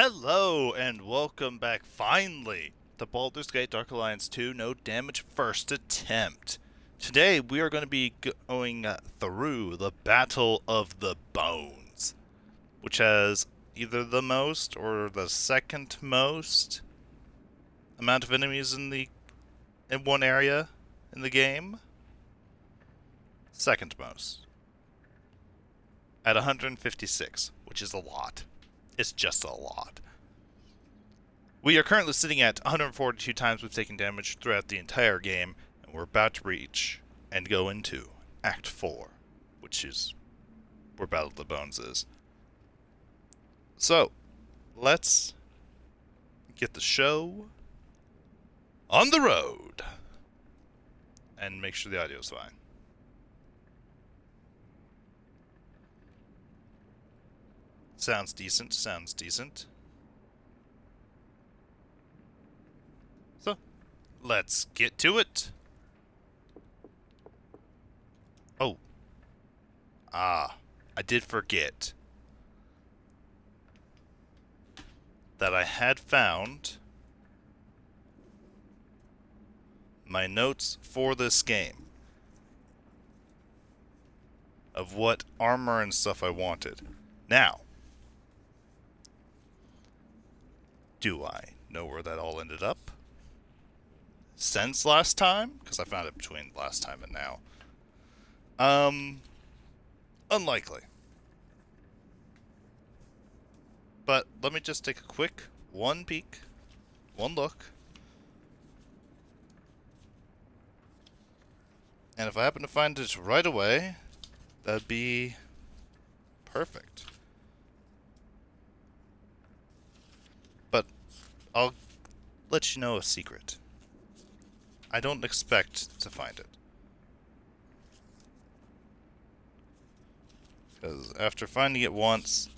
Hello and welcome back finally to Baldur's Gate Dark Alliance 2 No Damage First Attempt. Today we are going to be going through the Battle of the Bones, which has either the most or the second most amount of enemies in one area in the game. Second most. At 156, which is a lot. It's just a lot. We are currently sitting at 142 times we've taken damage throughout the entire game, and we're about to reach and go into Act 4, which is where Battle of the Bones is. So, let's get the show on the road and make sure the audio's fine. Sounds decent, sounds decent. So, let's get to it. Oh. I did forget that I had found my notes for this game of what armor and stuff I wanted. Now, do I know where that all ended up since last time? Because I found it between last time and now. Unlikely. But let me just take a quick one peek, one look. And if I happen to find it right away, that'd be perfect. But I'll let you know a secret. I don't expect to find it. Because after finding it once,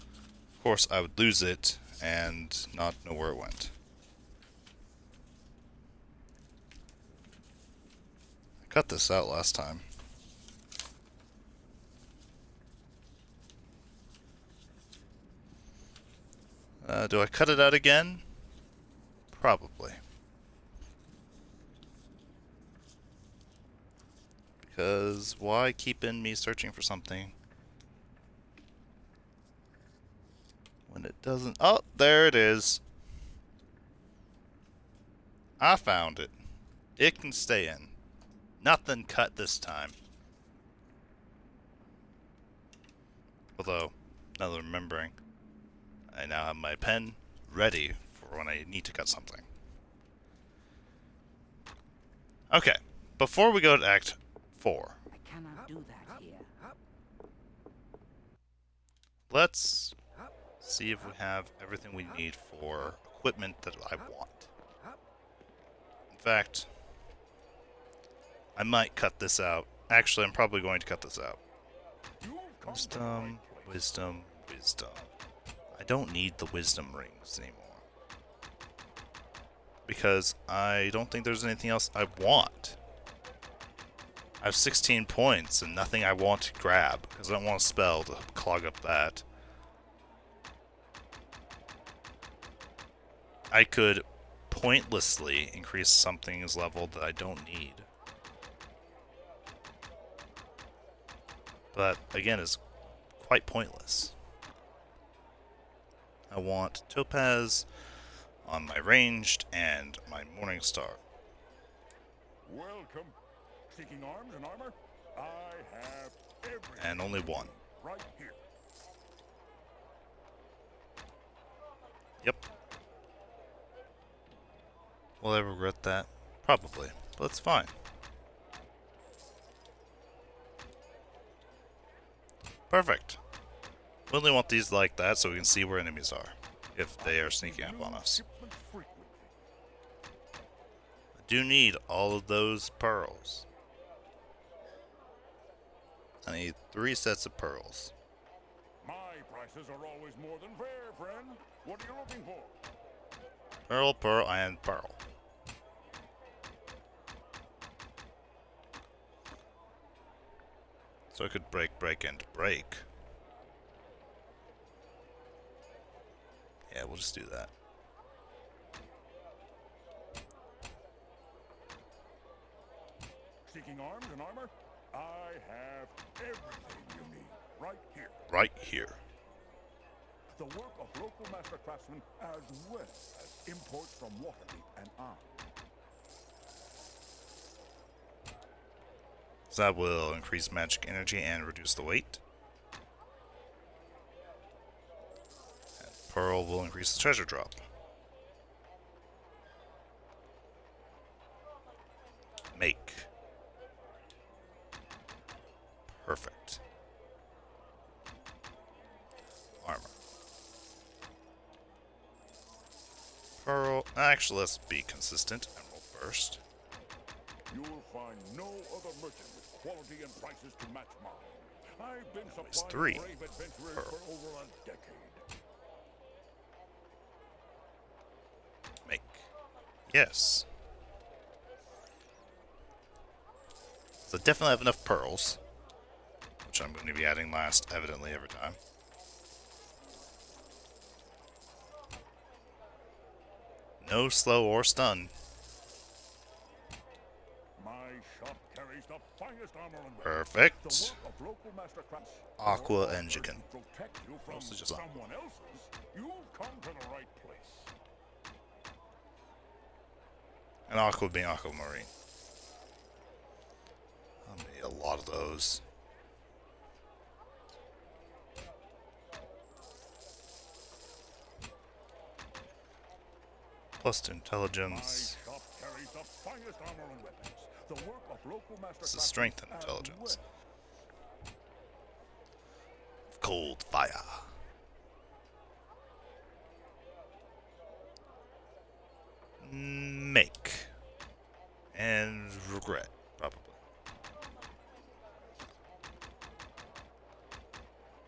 of course I would lose it and not know where it went. I cut this out last time. Do I cut it out again? Probably. Because why keep in me searching for something when it doesn't... Oh, there it is. I found it. It can stay in. Nothing cut this time. Although, now that I'm remembering, I now have my pen ready for when I need to cut something. Okay, before we go to Act 4, I cannot do that here. let's see if we have everything we need for equipment that I want. In fact, I might cut this out. Actually, I'm probably going to cut this out. Wisdom, wisdom, wisdom. I don't need the wisdom rings anymore. Because I don't think there's anything else I want. I have 16 points and nothing I want to grab, because I don't want a spell to clog up that. I could pointlessly increase something's level that I don't need. But, again, it's quite pointless. I want Topaz on my ranged and my Morning Star. Welcome. Seeking arms and armor? I have everything. And only one. Right here. Yep. Will I regret that? Probably. But it's fine. Perfect. We only want these like that so we can see where enemies are, if they are sneaking up on us. I do need all of those pearls. I need 3 sets of pearls. My prices are always more than fair, friend. What are you looking for? Pearl, pearl, and pearl. So I could break, and break. Yeah, we'll just do that. Seeking arms and armor? I have everything you need right here. Right here. The work of local master craftsmen as well as imports from Waterdeep and on. So that will increase magic energy and reduce the weight. And Pearl will increase the treasure drop. Make. Perfect. Armor. Pearl. Actually, let's be consistent. Emerald first. You'll find no other merchant with quality and prices to match mine. I've been That was supplying 3. brave adventurers Pearl. for over a decade. Make. Yes. So definitely have enough pearls, which I'm going to be adding last, evidently, every time. No slow or stun. My shop carries the finest armor and weapons. Perfect. The work of local master crafts. Aqua Or and to Jigen. protect you from Mostly just Aqua. someone else's. You've come to the right place. And Aqua being Aquamarine. I'll need a lot of those. Plus 2 intelligence. My shop carries the finest armor and weapons. The work of local master This is craftsmen strength and as intelligence. well. Cold fire. Make. And regret, probably.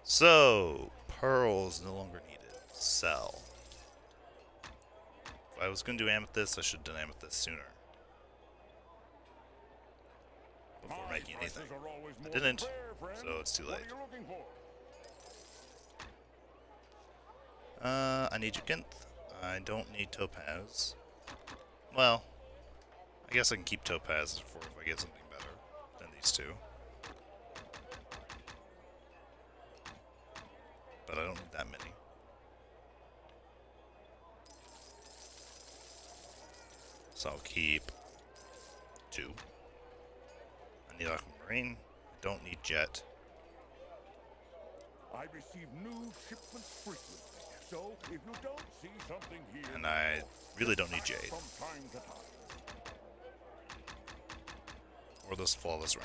So, pearls no longer needed. Sell. If I was going to do amethyst, I should have done amethyst sooner. Before My making anything. prices are always I more didn't, than fair, friend. so it's too What late. are you looking for? I need Jacinth. I don't need Topaz. Well, I guess I can keep Topaz for if I get something better than these two. But I don't need that many. So I'll keep 2. I need Aquamarine. I don't need Jet. I receive new shipments frequently, so if you don't see something here, And I really don't need Jade. from time to time. Or this flawless ring.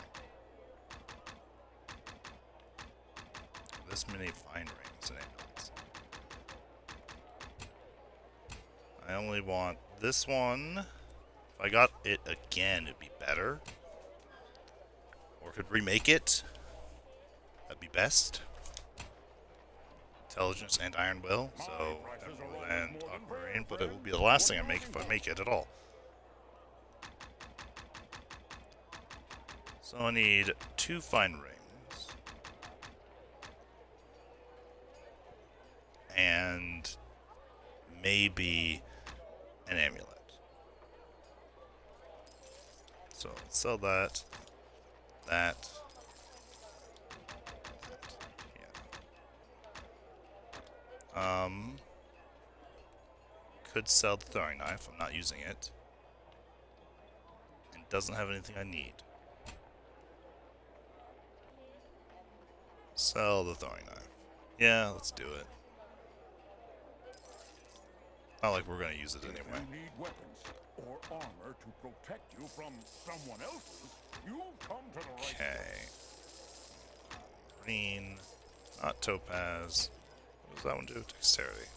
This many fine rings and amulets. I only want this one. If I got it again, it'd be better. Or could remake it. That'd be best. Intelligence and Iron Will, so Emerald and Aquamarine, but it will be the last thing I make if I make it at all. So I need 2 fine rings. And maybe an amulet. So let's sell that. That. Yeah. Could sell the throwing knife. I'm not using it. It doesn't have anything I need. Sell the throwing knife. Yeah, let's do it. Not like we're gonna use it anyway. If you need weapons or armor to protect you from someone else's, you've come to the right Okay. Green. Not topaz. What does that one do? Dexterity.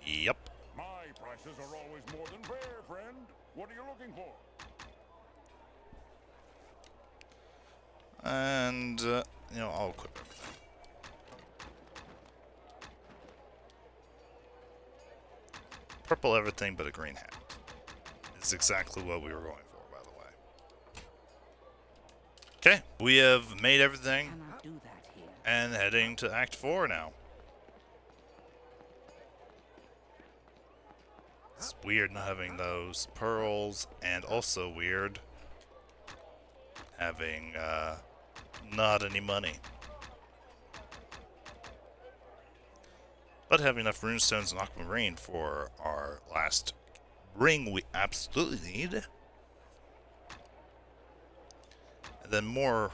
Yep. My prices are always more than fair, friend. What are you looking for? And, you know, I'll equip everything. Purple everything but a green hat. It's exactly what we were going for, by the way. Okay, we have made everything. Cannot do that here. And heading to Act 4 now. It's weird not having those pearls, and also weird having not any money. But having enough runestones and aquamarine for our last ring we absolutely need. And then more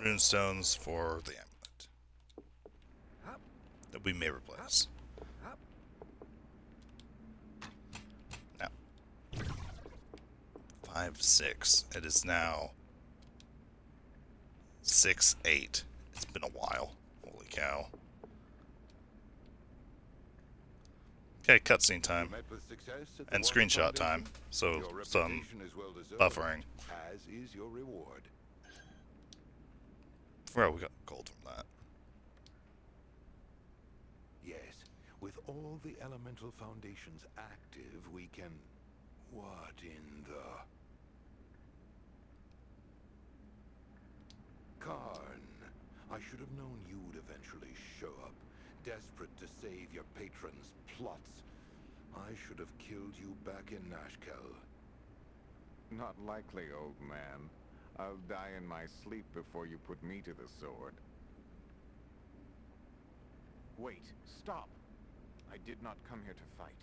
runestones for the amulet that we may replace. Now, 5, 6. It is now 6, 8. It's been a while. Holy cow. Okay, cutscene time. And screenshot time. So, some buffering. As is your reward. Well, we got gold from that. Yes, with all the elemental foundations active, we can... What in the... Karn, I should have known you'd eventually show up, desperate to save your patron's plots. I should have killed you back in Nashkel. Not likely, old man. I'll die in my sleep before you put me to the sword. Wait, stop! I did not come here to fight.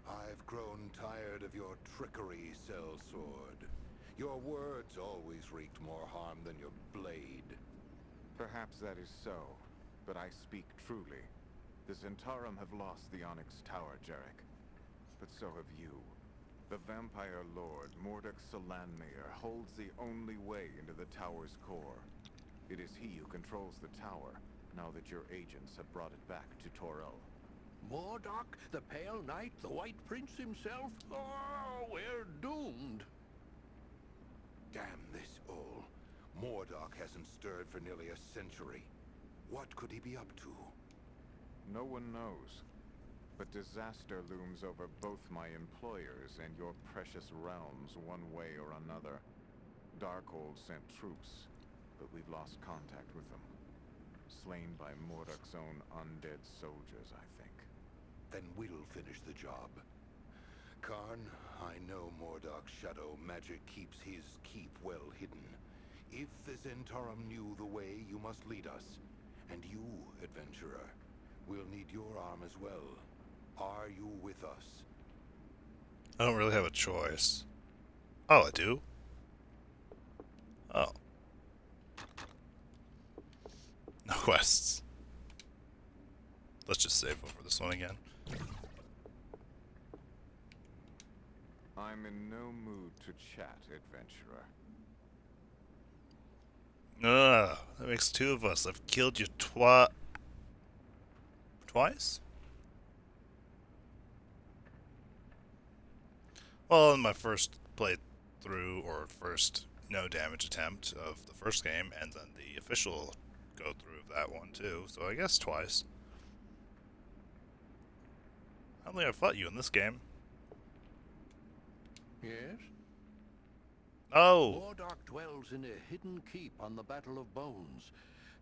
I've grown tired of your trickery, sellsword. Your words always wreaked more harm than your blade. Perhaps that is so, but I speak truly. The Zentarum have lost the Onyx Tower, Jarek. But so have you. The Vampire Lord, Mordek Salanmir, holds the only way into the tower's core. It is he who controls the tower, now that your agents have brought it back to Torel. Mordok, the Pale Knight, the White Prince himself? Oh, we're doomed. Damn this all. Mordok hasn't stirred for nearly a century. What could he be up to? No one knows. But disaster looms over both my employers and your precious realms one way or another. Darkhold sent troops, but we've lost contact with them. Slain by Mordok's own undead soldiers, I think. Then we'll finish the job. Karn, I know Mordok's shadow magic keeps his keep well hidden. If the Zentarum knew the way, you must lead us. And you, adventurer, will need your arm as well. Are you with us? I don't really have a choice. Oh, I do? Oh. No quests. Let's just save over this one again. I'm in no mood to chat, adventurer. Ugh, that makes two of us. I've killed you twice? Well, in my first playthrough, or first no damage attempt of the first game, and then the official go through of that one too, so I guess twice. I don't think I fought you in this game. Yes? Oh! Mordok dwells in a hidden keep on the Battle of Bones.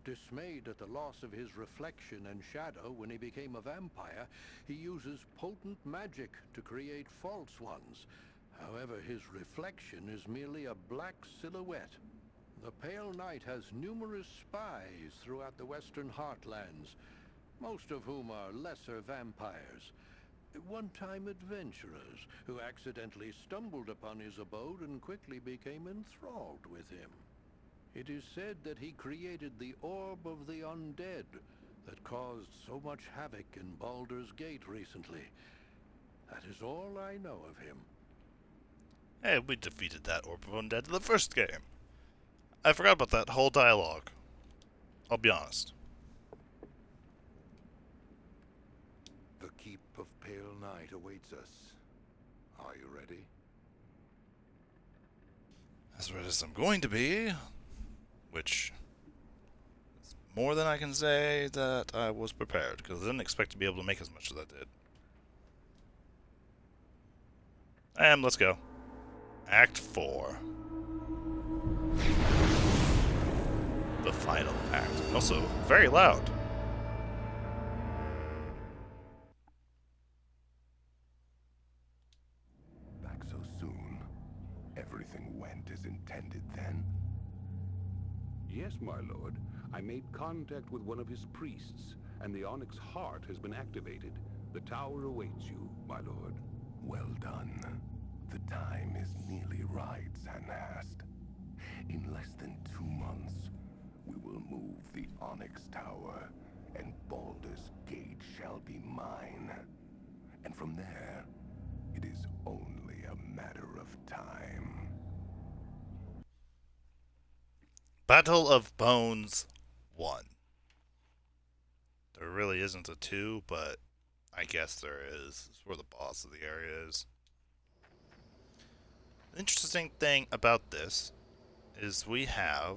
Dismayed at the loss of his reflection and shadow when he became a vampire, he uses potent magic to create false ones. However, his reflection is merely a black silhouette. The Pale Knight has numerous spies throughout the Western Heartlands, most of whom are lesser vampires. One-time adventurers who accidentally stumbled upon his abode and quickly became enthralled with him. It is said that he created the Orb of the Undead that caused so much havoc in Baldur's Gate recently. That is all I know of him. Hey, we defeated that Orb of Undead in the first game. I forgot about that whole dialogue. I'll be honest. The keep of Pale Night awaits us. Are you ready? As ready as I'm going to be. Which is more than I can say that I was prepared, because I didn't expect to be able to make as much as I did. And let's go. Act 4. the final act. Also, very loud. Back so soon. Everything went as intended then? Yes, my lord. I made contact with one of his priests, and the Onyx Heart has been activated. The tower awaits you, my lord. Well done. The time is nearly right, Zanhast. In less than 2 months, we will move the Onyx Tower, and Baldur's Gate shall be mine. And from there, it is only a matter of time. Battle of Bones 1. There really isn't a 2, but I guess there is. It's where the boss of the area is. The interesting thing about this is we have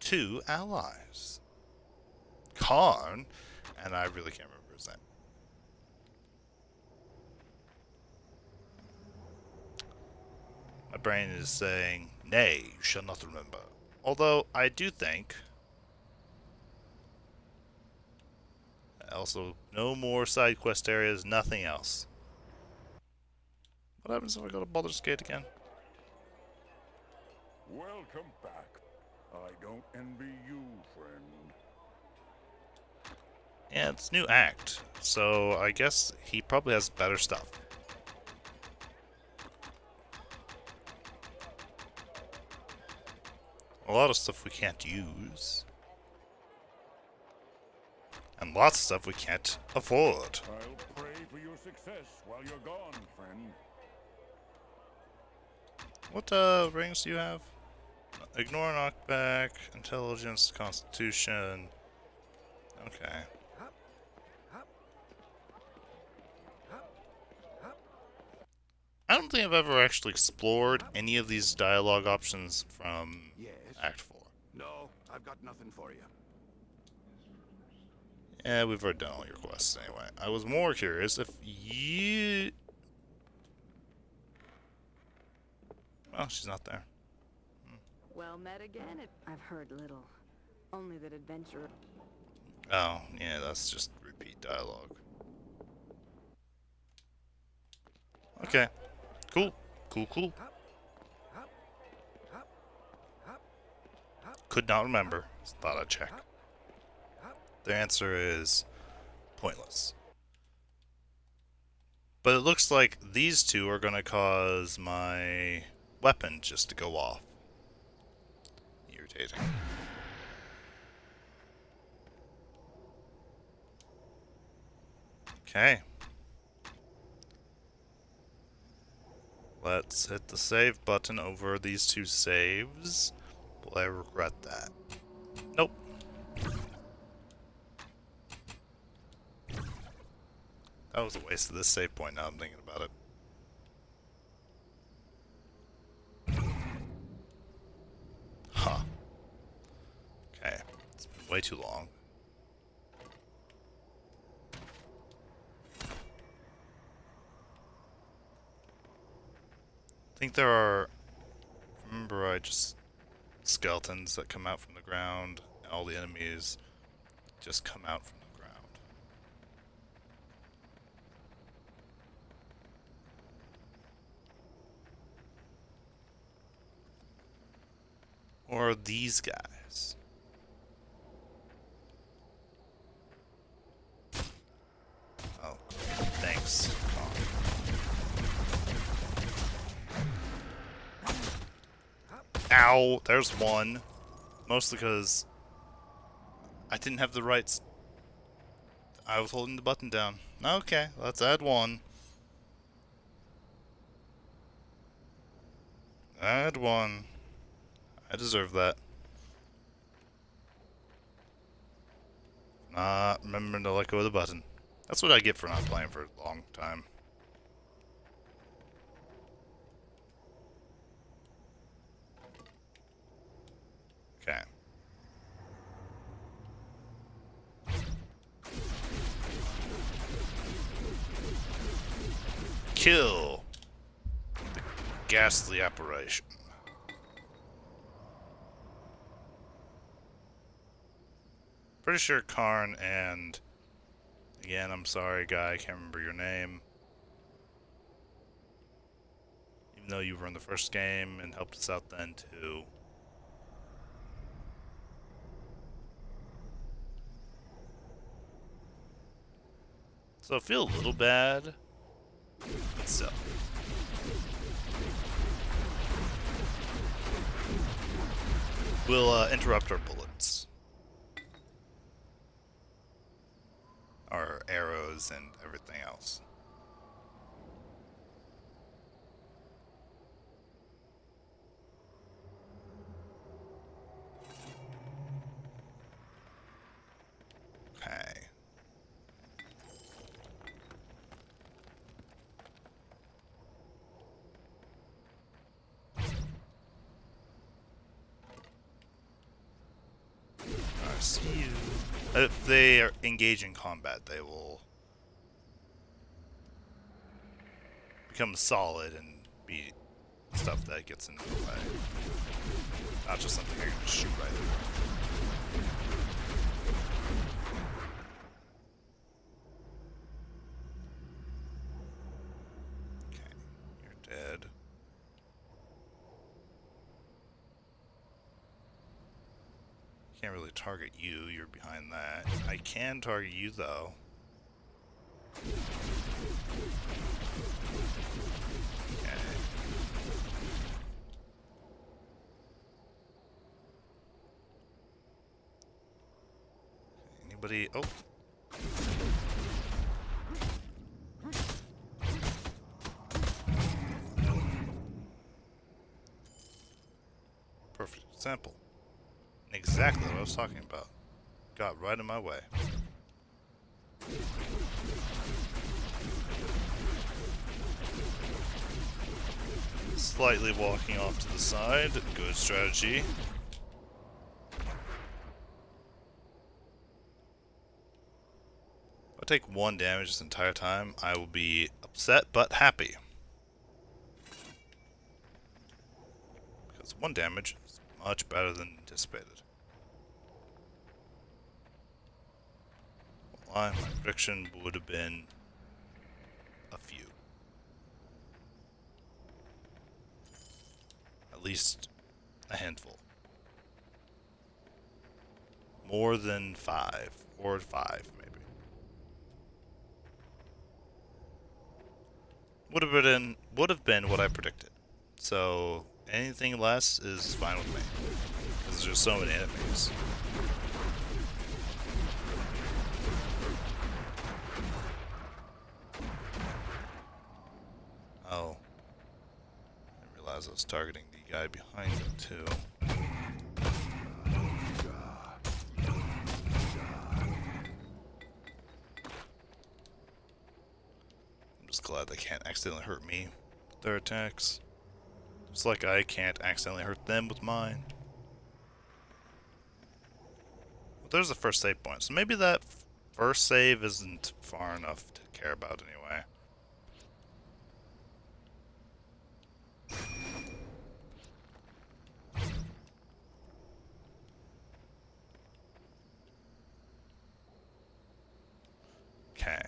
2 allies. Karn, and I really can't remember his name. My brain is saying, nay, you shall not remember. Although, I do think... Also, no more side quest areas, nothing else. What happens if I go to Baldur's Gate again? Welcome back. I don't envy you, friend. Yeah, it's new act, so I guess he probably has better stuff. A lot of stuff we can't use. And lots of stuff we can't afford. I'll pray for your success while you're gone, friend. What rings do you have? Ignore knockback, intelligence, constitution. Okay. I don't think I've ever actually explored any of these dialogue options from Yes. Act 4. No, I've got nothing for you. Yeah, we've already done all your quests anyway. I was more curious if you... Oh, she's not there. Well met again. I've heard little. Only that adventure. Oh, yeah, that's just repeat dialogue. Okay. Cool. Cool. Could not remember. Thought I'd check. The answer is pointless. But it looks like these two are going to cause my weapon just to go off. Irritating. Okay. Let's hit the save button over these 2 saves. Will I regret that? Nope. That was a waste of this save point now I'm thinking about it. Huh. Okay. It's been way too long. I think there are... Remember, skeletons that come out from the ground, and all the enemies just come out from the ground. Or these guys. Oh, thanks. Ow, there's one. Mostly because I didn't have the right... I was holding the button down. Okay, let's add one. Add one. I deserve that. Not remembering to let go of the button. That's what I get for not playing for a long time. Okay. Kill the ghastly apparition. Pretty sure Karn and... Again, I'm sorry, guy, I can't remember your name. Even though you were in the first game and helped us out then, too. So I feel a little bad, but still. We'll interrupt our bullets. Our arrows and everything else. Okay. I see you. If they are engaged in combat, they will become solid and be stuff that gets in the way. Not just something I can just shoot right through. Okay, you're dead. Can't really target you, you're behind that. I can target you though. Okay. Anybody? Oh. Perfect example. Exactly what I was talking about. Got right in my way. Slightly walking off to the side. Good strategy. If I take 1 damage this entire time, I will be upset but happy. Because 1 damage is much better than anticipated. Why? My prediction would have been a few. At least a handful. More than 5, or 5 maybe. Would have been what I predicted. So anything less is fine with me. Because there's so many enemies. Oh. I didn't realize I was targeting the guy behind him too. I'm just glad they can't accidentally hurt me with their attacks. Just like I can't accidentally hurt them with mine. But there's the first save point, so maybe that first save isn't far enough to care about anyway. Okay.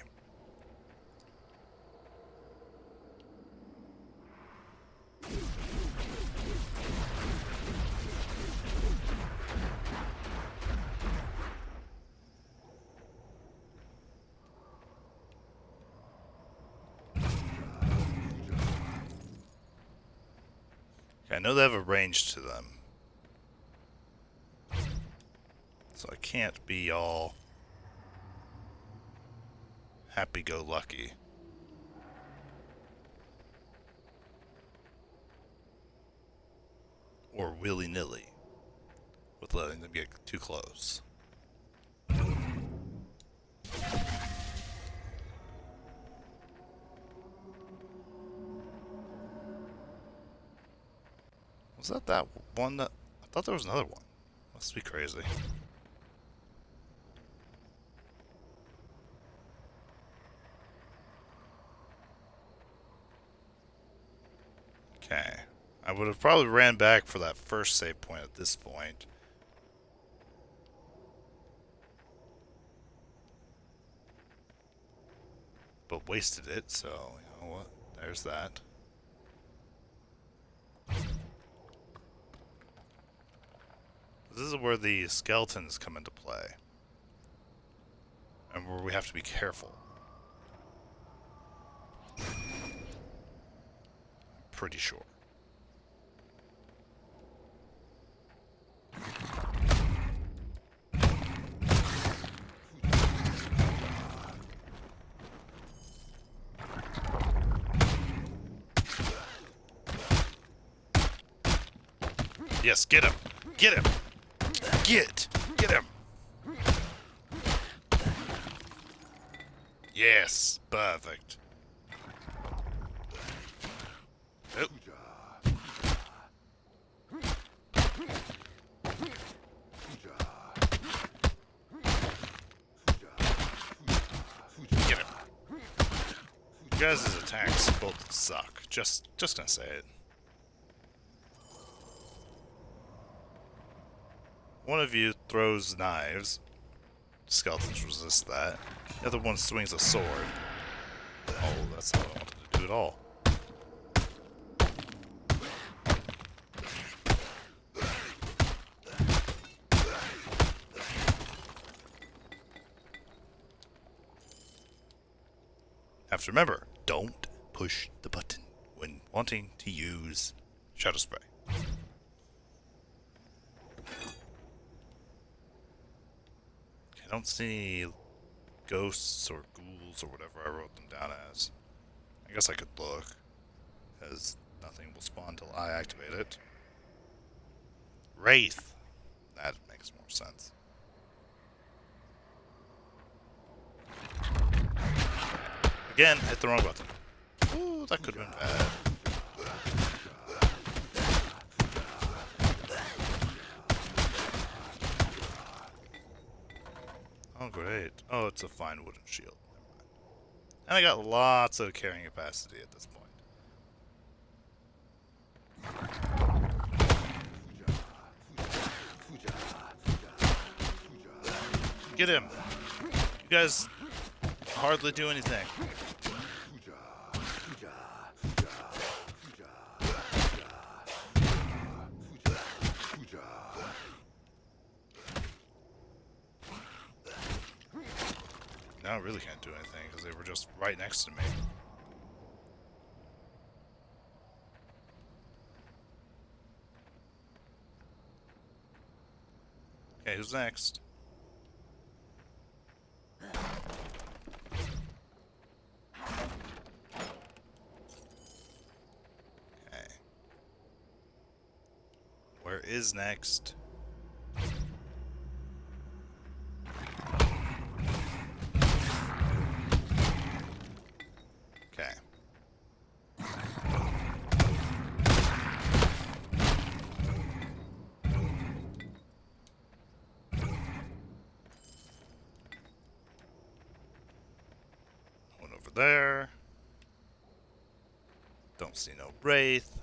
I know they have a range to them. So I can't be all happy-go-lucky. Or willy-nilly with letting them get too close. Was that one that... I thought there was another one. Must be crazy. Okay. I would have probably ran back for that first save point at this point. but wasted it, so you know what? There's that. This is where the skeletons come into play. And where we have to be careful. Pretty sure. Yes, get him! Get him! Get him! Yes, perfect. Oh. Get him. You guys' attacks both suck. Just gonna say it. One of you throws knives. Skeletons resist that. The other one swings a sword. Oh, that's not what I wanted to do at all. Have to remember, don't push the button when wanting to use Shadow Spray. I don't see any ghosts or ghouls or whatever I wrote them down as. I guess I could look, because nothing will spawn until I activate it. Wraith. That makes more sense. Again, hit the wrong button. Ooh, that could have been bad. Oh, great. Oh, it's a fine wooden shield. And I got lots of carrying capacity at this point. Get him! You guys hardly do anything. Now I really can't do anything because they were just right next to me. Okay, who's next? Okay. Where is next? Okay. One over there. Don't see no wraith.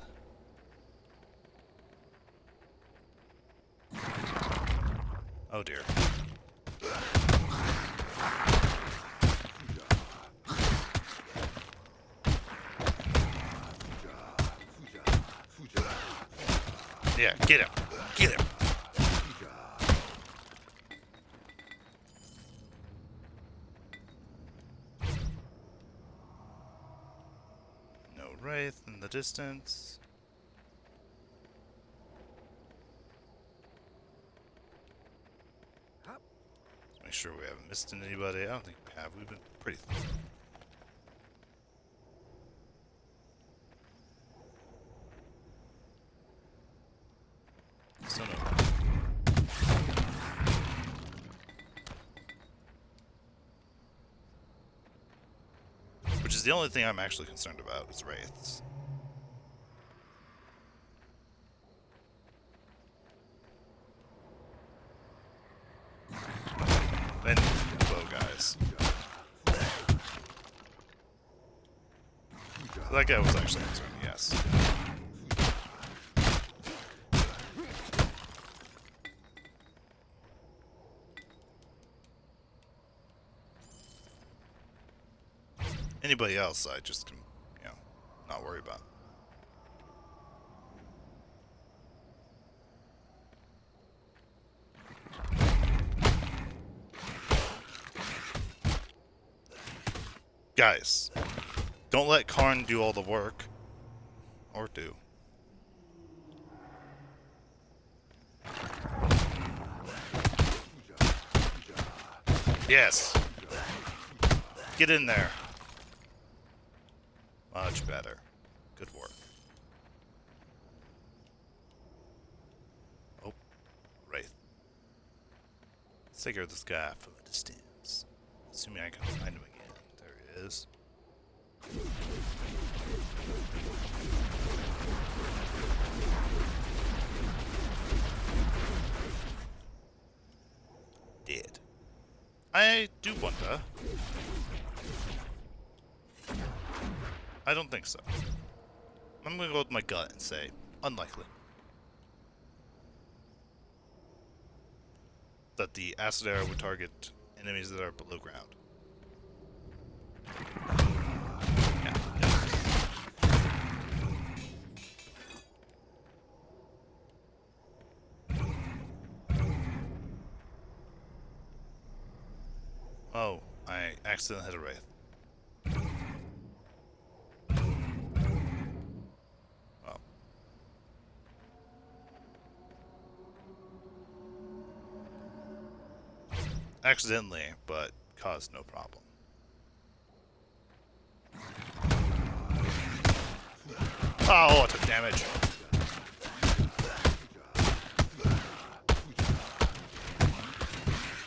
Oh dear. Yeah, get him. Get him. No wraith in the distance. Let's make sure we haven't missed anybody. I don't think we have. We've been pretty so no. Which is the only thing I'm actually concerned about is wraiths. Then bow guys. So that guy was actually concerned, yes. Anybody else, I just can, not worry about. Guys, don't let Karn do all the work. Or do. Yes. Get in there. Much better. Good work. Oh, Wraith. Let's take care of this guy from a distance. Assuming I can find him again. There he is. Dead. I do wonder. I don't think so. I'm gonna go with my gut and say unlikely. That the acid arrow would target enemies that are below ground. Yeah. Oh, I accidentally hit a wraith. Oh. Accidentally, but caused no problem. Oh, it took damage.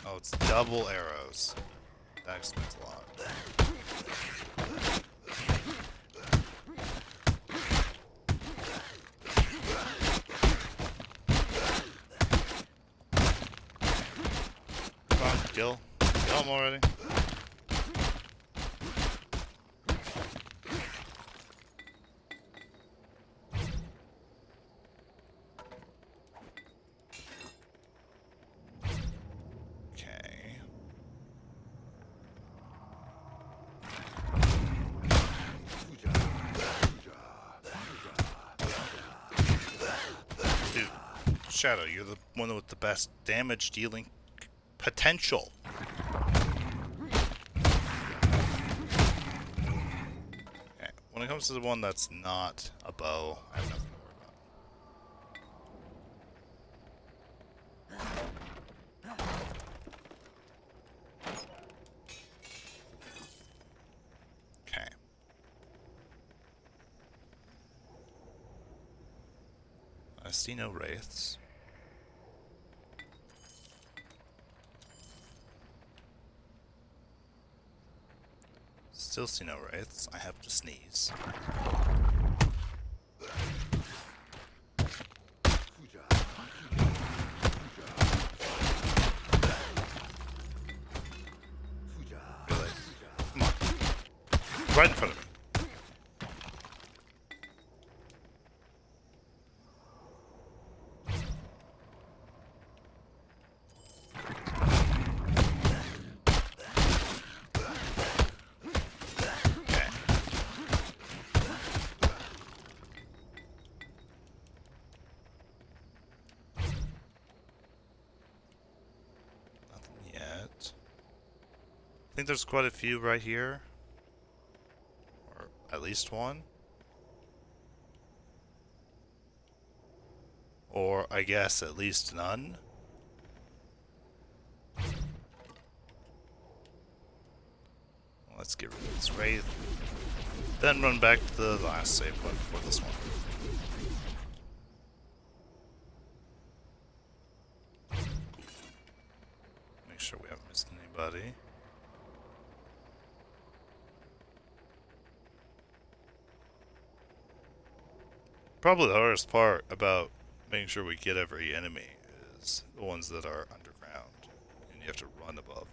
Oh, it's double arrows. That explains a lot. Come on, kill. Kill him already. Okay. Dude, Shadow, you're the one with the best damage dealing potential. Okay, when it comes to the one that's not a bow, I have nothing to worry about. Okay. I see no wraiths. Still see no wraiths. I have to sneeze. Really? Come on. Right in front of me. I think there's quite a few right here. Or at least one. Or I guess at least none. Let's get rid of this wraith. Then run back to the last save point before this one. Make sure we haven't missed anybody. Probably the hardest part about making sure we get every enemy is the ones that are underground, and you have to run above.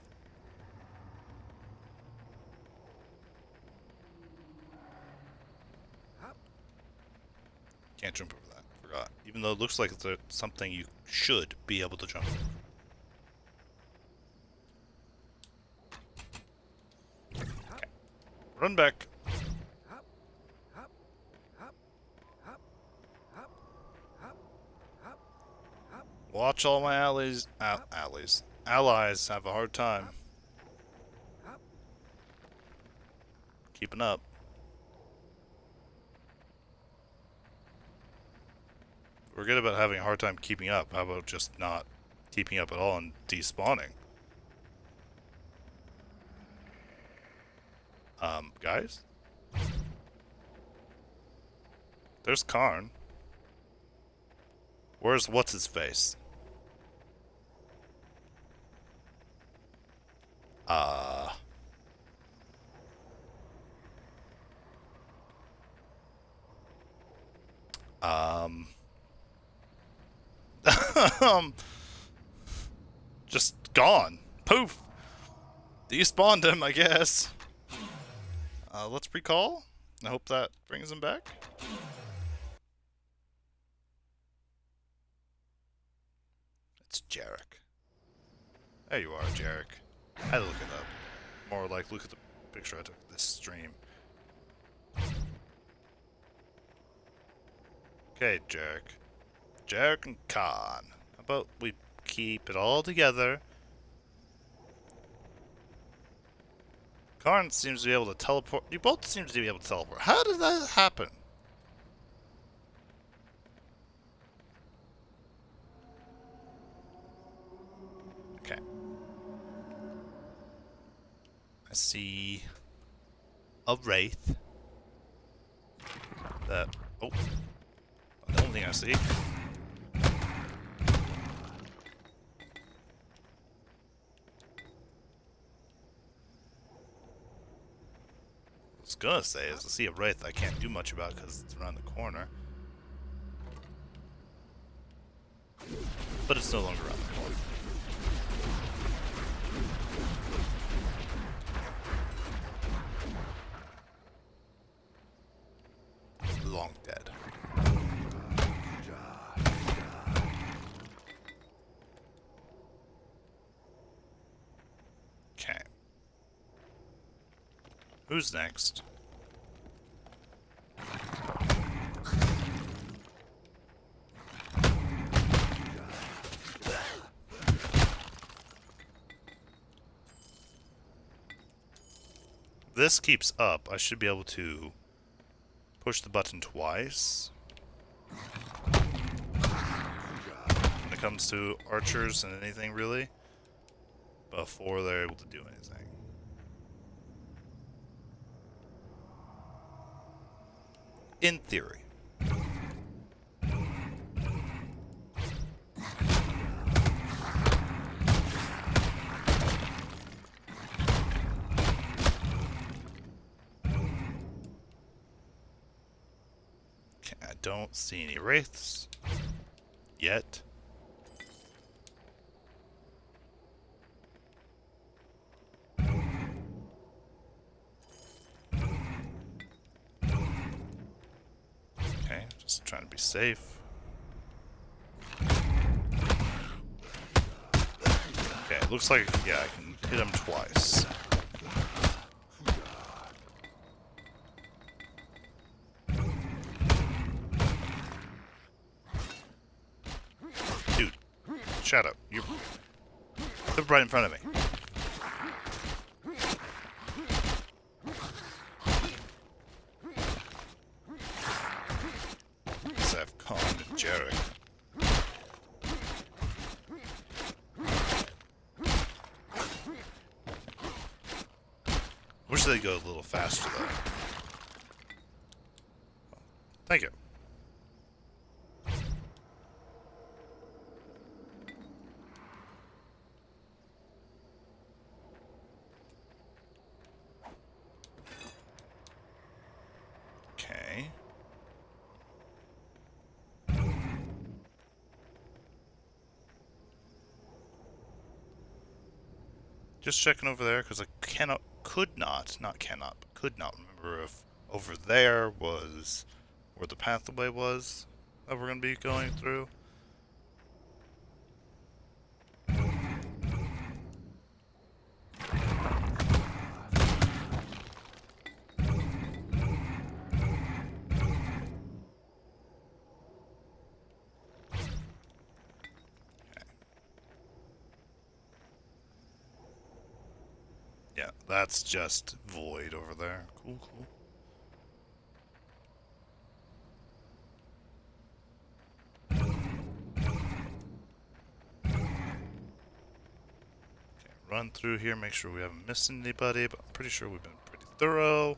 Can't jump over that. Forgot. Even though it looks like it's something you should be able to jump over. Okay. Run back. Watch all my allies have a hard time keeping up. We're good about having a hard time keeping up. How about just not keeping up at all and despawning? Guys? There's Karn. Where's what's-his-face? Just gone. Poof! Despawned him, I guess. Let's recall. I hope that brings him back. It's Jarek. There you are, Jarek. I had to look it up. More like, look at the picture I took of this stream. Okay, Jarek. Jarek and Khan. How about we keep it all together? Karn seems to be able to teleport. You both seem to be able to teleport. How did that happen? Okay. I see a wraith. That. Oh. The only thing I see. I was gonna say is I see a wraith I can't do much about because it's around the corner. But it's no longer around the corner. Long dead. Okay. Who's next? This keeps up. I should be able to push the button twice when it comes to archers and anything really before they're able to do anything. In theory. Okay, I don't see any wraiths yet. Okay, just trying to be safe. Okay, it looks like, yeah, I can hit him twice. Dude, Shadow, you're right in front of me. Let's have Khan and Jarek. Wish they'd go a little faster though. Thank you. Okay. Just checking over there because I could not remember if over there was where the pathway was that we're going to be going through. Yeah, that's just void over there. Cool, cool. Okay, run through here, make sure we haven't missed anybody, but I'm pretty sure we've been pretty thorough.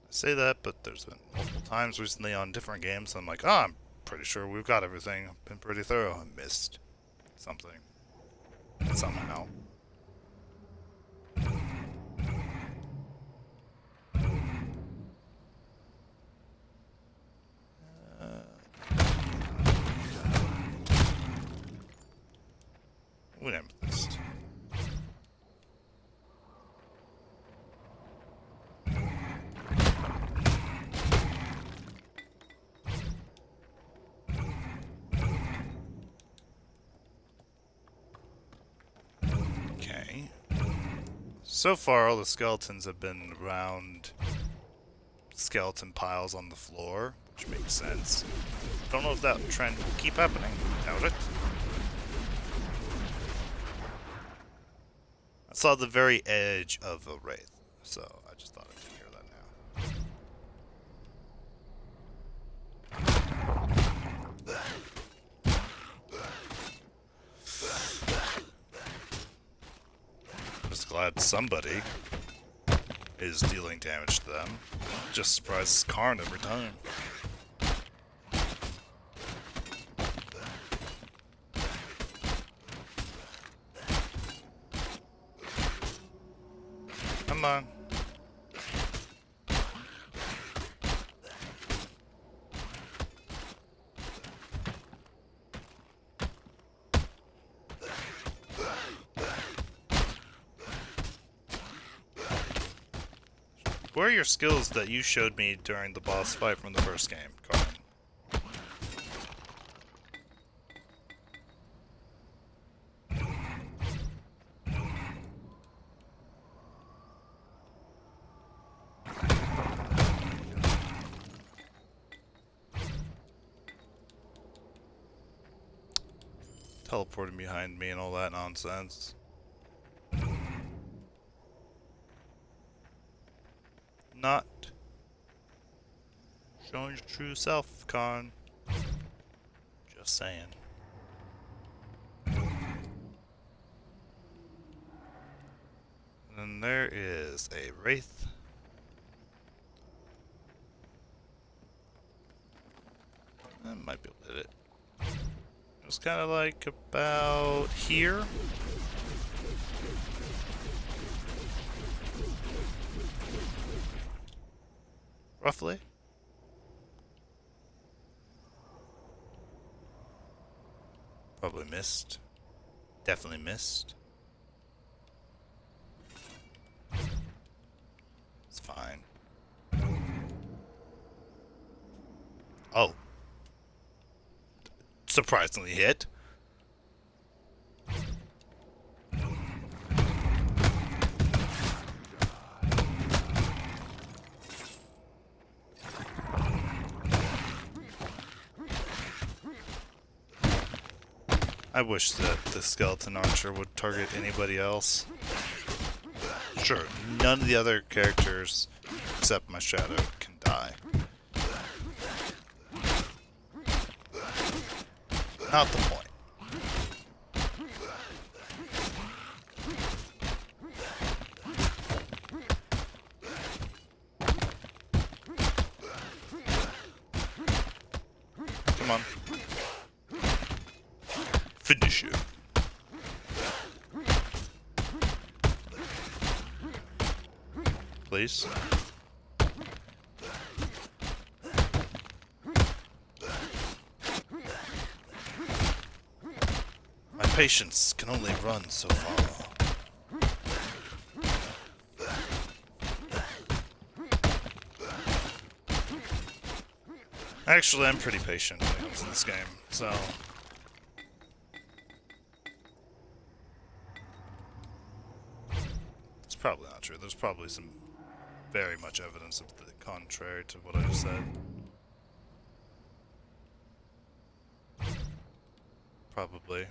I say that, but there's been multiple times recently on different games, I'm like, oh, I'm pretty sure we've got everything. I've been pretty thorough. I missed something. Somehow. An amethyst. Okay. So far, all the skeletons have been round skeleton piles on the floor, which makes sense. Don't know if that trend will keep happening. Doubt it. I saw the very edge of a wraith, so I just thought I'd take care of that now. Just glad somebody is dealing damage to them. Just surprises Karn every time. Come on. Where are your skills that you showed me during the boss fight from the first game, Karn? Teleporting behind me and all that nonsense. Not showing your true self, Karn. Just saying. And then there is a wraith. I might be able to hit it. It was kind of like about here. Roughly. Probably missed. Definitely missed. It's fine. Oh. Surprisingly hit. I wish that the skeleton archer would target anybody else. Sure, none of the other characters except my shadow can die. Not the point. Come on. Finish you. Please. My patience can only run so far. Actually, I'm pretty patient when it comes to this game, so... It's probably not true. There's probably some very much evidence of the contrary to what I just said. Probably.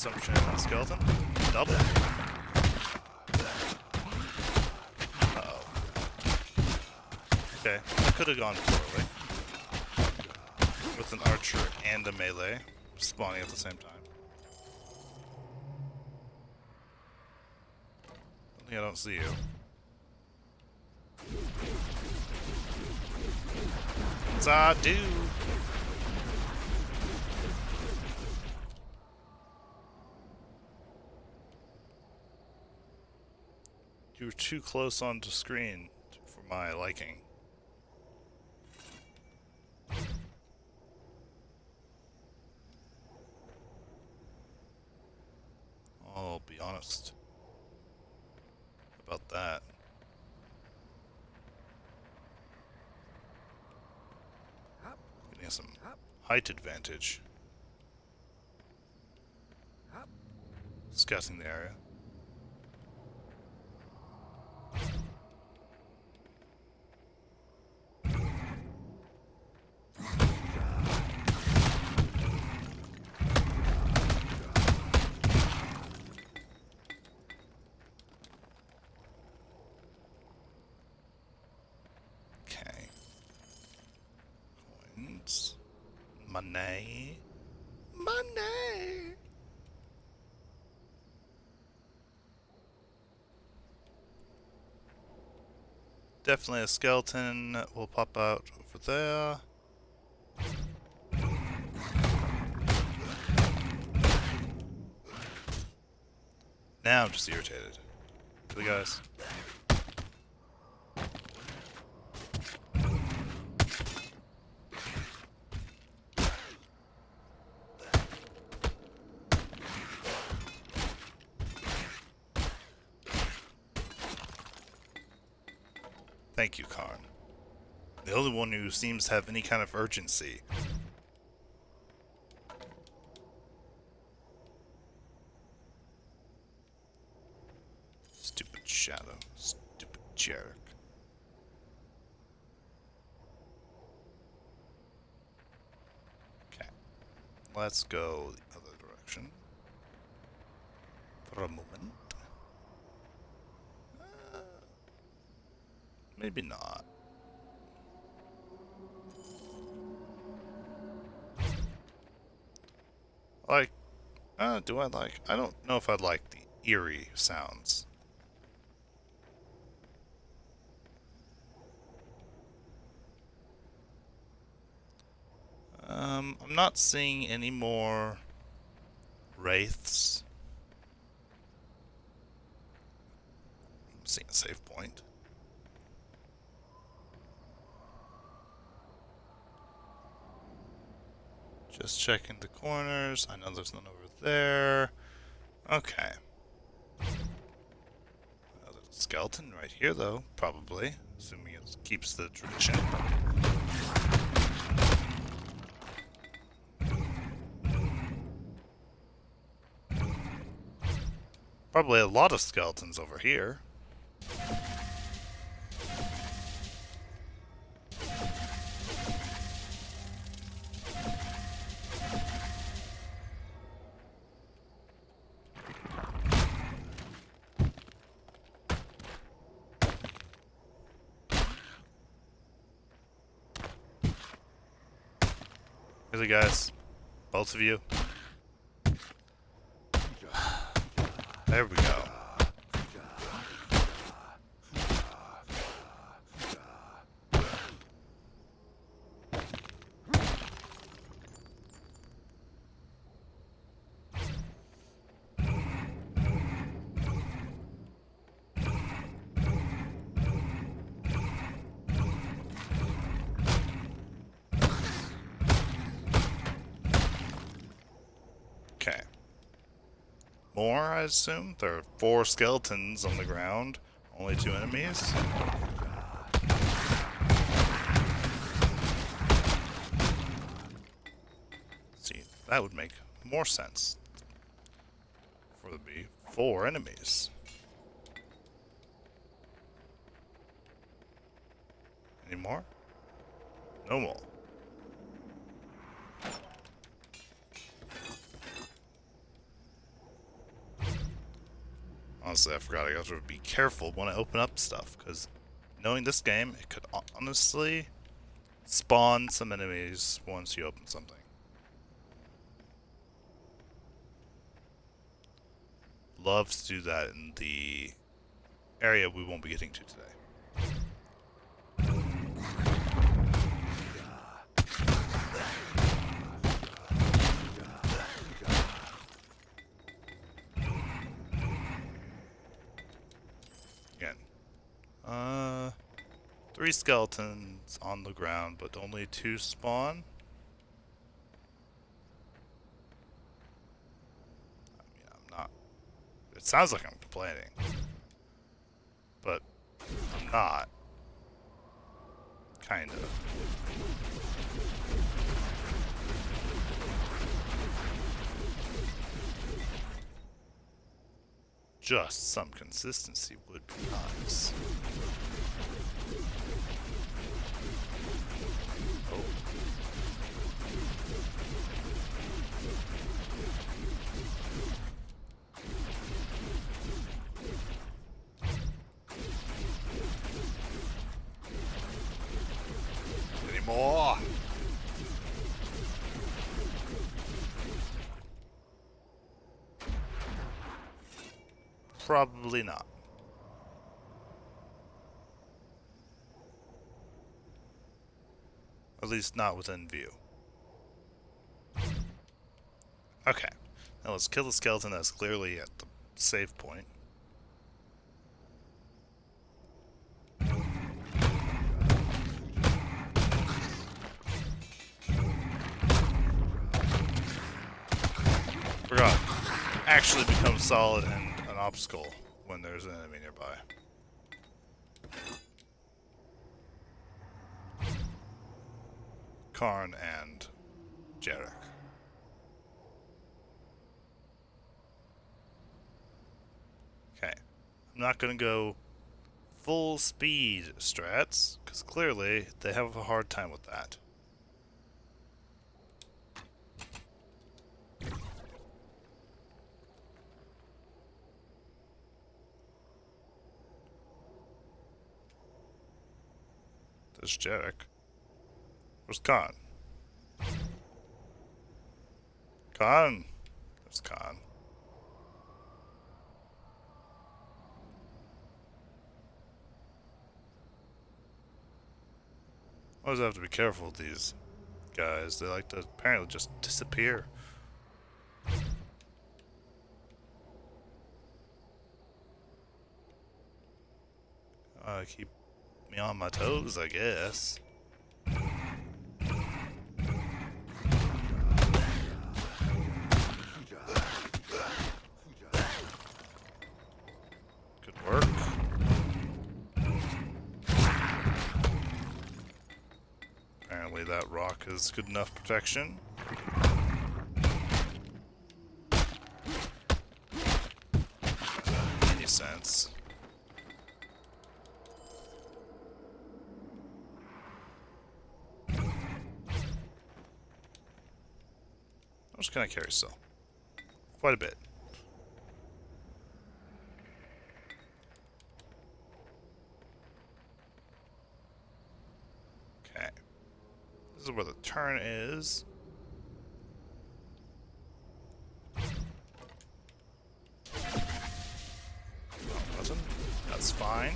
assumption on skeleton. Double. Uh-oh. Okay, that could have gone poorly. With an archer and a melee spawning at the same time. I think I don't see you. Yes, I do. You were too close onto screen for my liking. I'll be honest about that. Getting some height advantage. Scouting the area. Okay. Coins. Money. Money! Definitely a skeleton will pop out over there. Now I'm just irritated. The guys. Thank you, Karn. The only one who seems to have any kind of urgency. Stupid shadow. Stupid jerk. Okay. Let's go the other direction. For a moment. Maybe not. Like, do I like? I don't know if I'd like the eerie sounds. I'm not seeing any more wraiths. I'm seeing a save point. Just checking the corners. I know there's none over there. Okay. Another skeleton right here, though, probably. Assuming it keeps the tradition. Probably a lot of skeletons over here. Really, guys? Both of you? There we go. Okay. More, I assume? There are 4 skeletons on the ground. Only 2 enemies. See, that would make more sense. For there to be 4 enemies. Any more? No more. honestly, I forgot I got to be careful when I open up stuff, because knowing this game, it could honestly spawn some enemies once you open something. Loves to do that in the area we won't be getting to today. Again. 3 skeletons on the ground, but only 2 spawn. I mean, I'm not. It sounds like I'm complaining, but I'm not. Kind of. Just some consistency would be nice. Oh. Any more? Probably not. At least not within view. Okay. Now let's kill the skeleton that's clearly at the save point. Forgot. Actually become solid and an obstacle when there's an enemy nearby. Karn and Jarek. Okay. I'm not gonna go full speed strats, because clearly they have a hard time with that. There's Jarek. Where's Khan? Khan! There's Khan. Always have to be careful with these guys. They like to apparently just disappear. Keep me on my toes, I guess. Good work. Apparently that rock is good enough protection. Any sense. How much can I carry still? Quite a bit. Okay. This is where the turn is. Button. That's fine.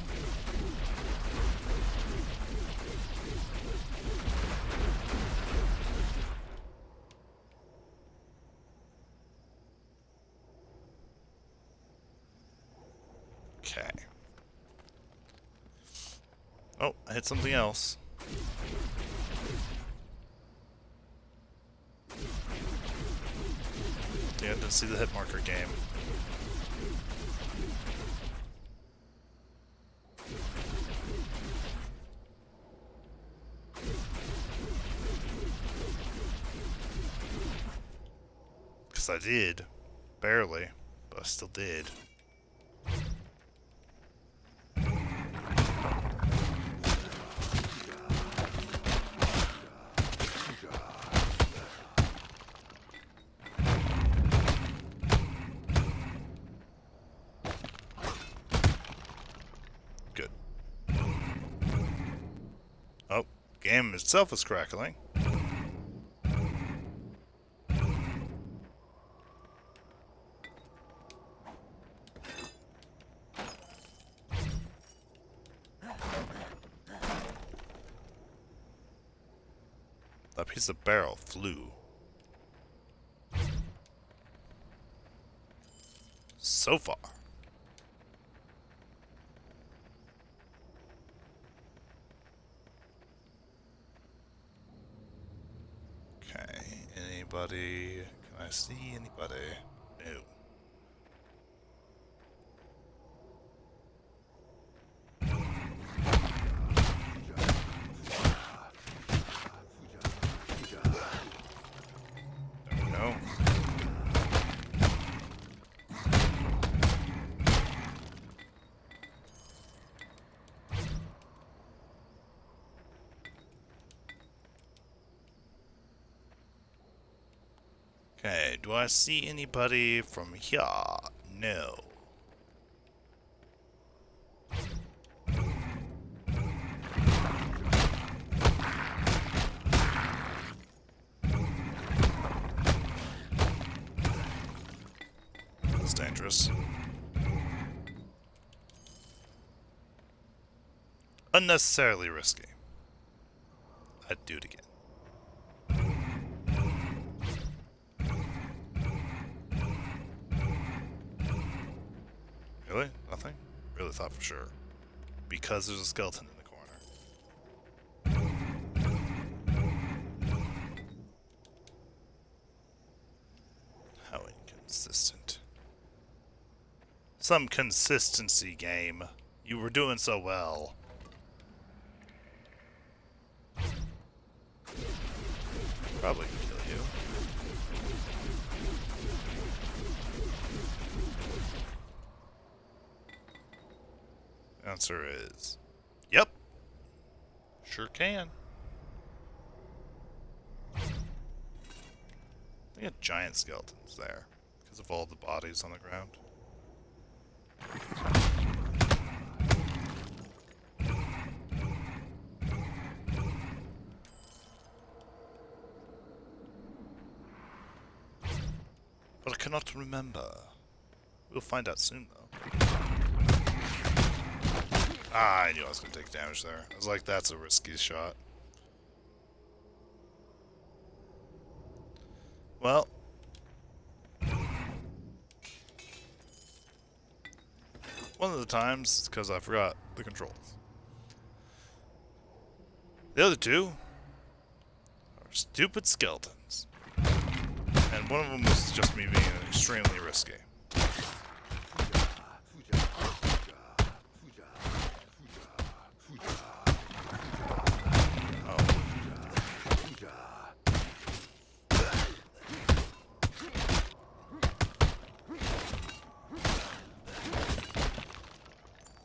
Okay. Oh, I hit something else. I didn't see the hit marker game. Because I did. Barely. But I still did. Game itself is crackling. That piece of barrel flew. So far. Okay, anybody? Can I see anybody? No. There we go. Okay, do I see anybody from here? No. That's dangerous. Unnecessarily risky. I'd do it again. Really? Nothing? Really thought for sure. Because there's a skeleton in the corner. How inconsistent. Some consistency, game. You were doing so well. Probably can kill you. Answer is, yep. Sure can. They got giant skeletons there because of all the bodies on the ground. But I cannot remember. We'll find out soon, though. Ah, I knew I was going to take damage there. I was like, that's a risky shot. Well. One of the times, it's because I forgot the controls. The other two are stupid skeletons. And one of them was just me being extremely risky.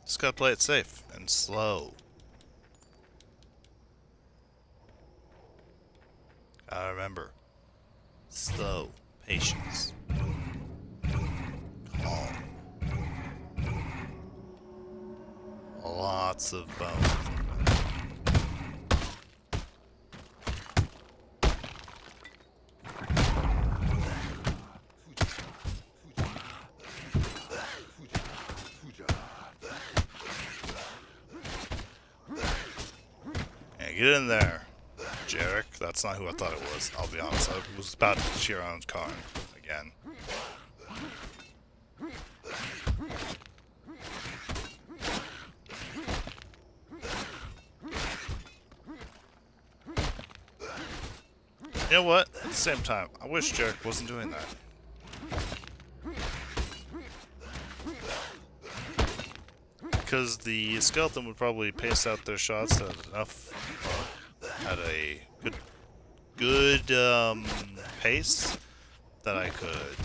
Just gotta play it safe and slow. Gotta remember. Slow. Patience. Calm. Lots of bones. Get in there, Jarek. That's not who I thought it was, I'll be honest. I was about to cheer on Karn again. You know what? At the same time, I wish Jarek wasn't doing that. Because the skeleton would probably pace out their shots at enough, at a good pace that I could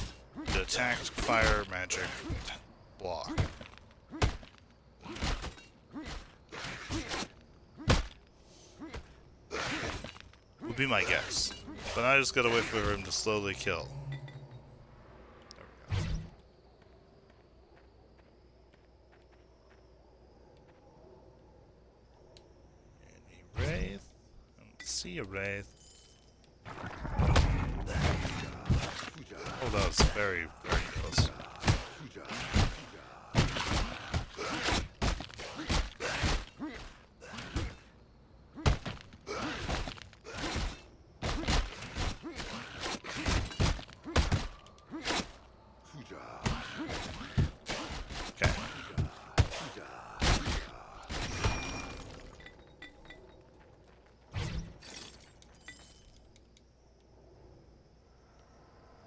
attack, fire, magic, block. Would be my guess. But I just gotta wait for him to slowly kill. Wraith. See you, Wraith. Oh, that was very, very close. Okay.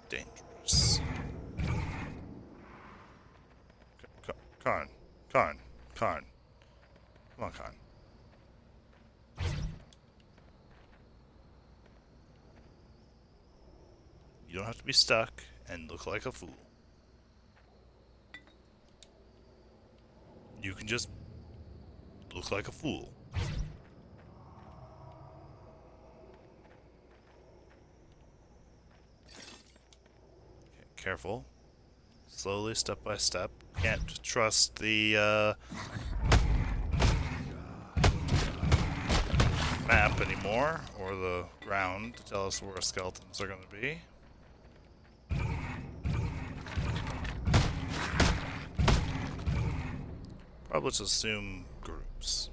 Dangerous. Karn. Karn. Karn. Come on, Karn. You don't have to be stuck and look like a fool. You can just look like a fool. Okay, careful. Slowly, step by step. Can't trust the map anymore, or the ground to tell us where skeletons are going to be. Probably just assume groups.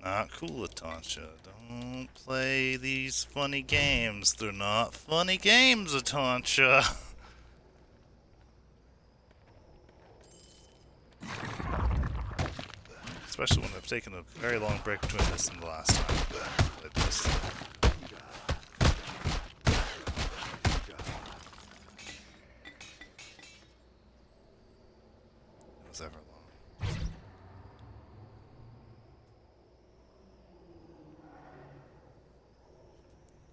Not cool, Atansha. Don't play these funny games. They're not funny games, Atansha. Especially when I've taken a very long break between this and the last time I played this. It was ever long.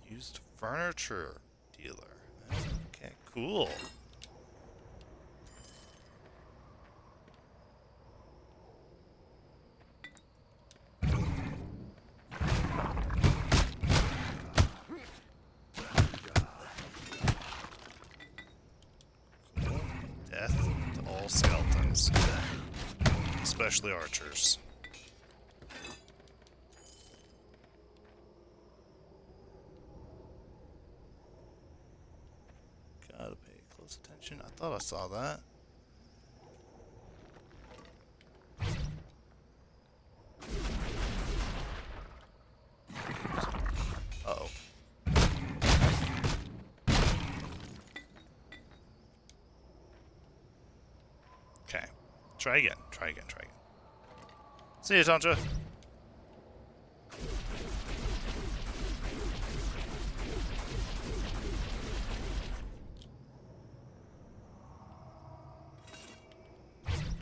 Used furniture dealer. Okay, cool. Death to all skeletons, especially archers. Gotta pay close attention. I thought I saw that. Uh-oh. Okay. Try again. Try again. Try again. See you, Tantra.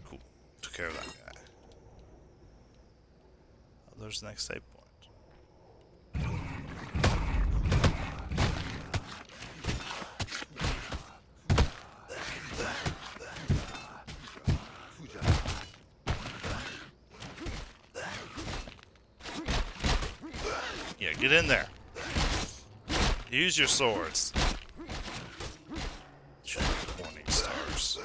Cool. Took care of that guy. Oh, there's the next save point. Yeah, get in there. Use your swords. Morning stars.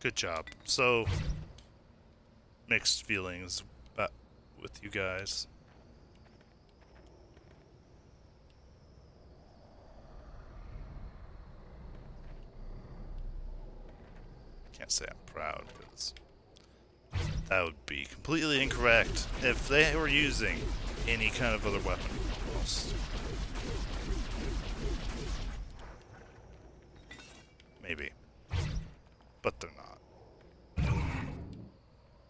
Good job. So, mixed feelings with you guys. Can't say I'm proud, because that would be completely incorrect if they were using any kind of other weapon, almost. Maybe. But they're not.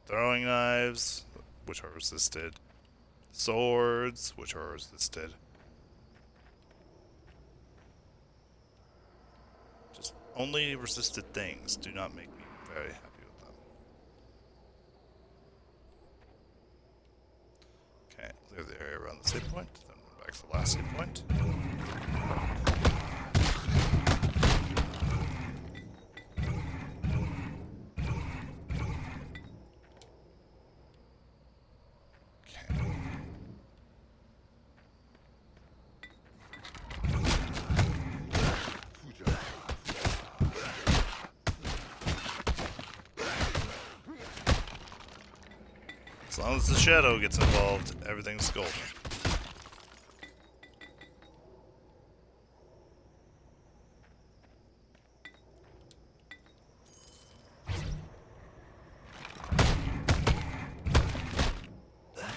Throwing knives, which are resisted. Swords, which are resisted. Just only resisted things do not make me very happy with them. Okay, clear the area around the save point, then run back to the last save point. As long as the shadow gets involved, everything's golden.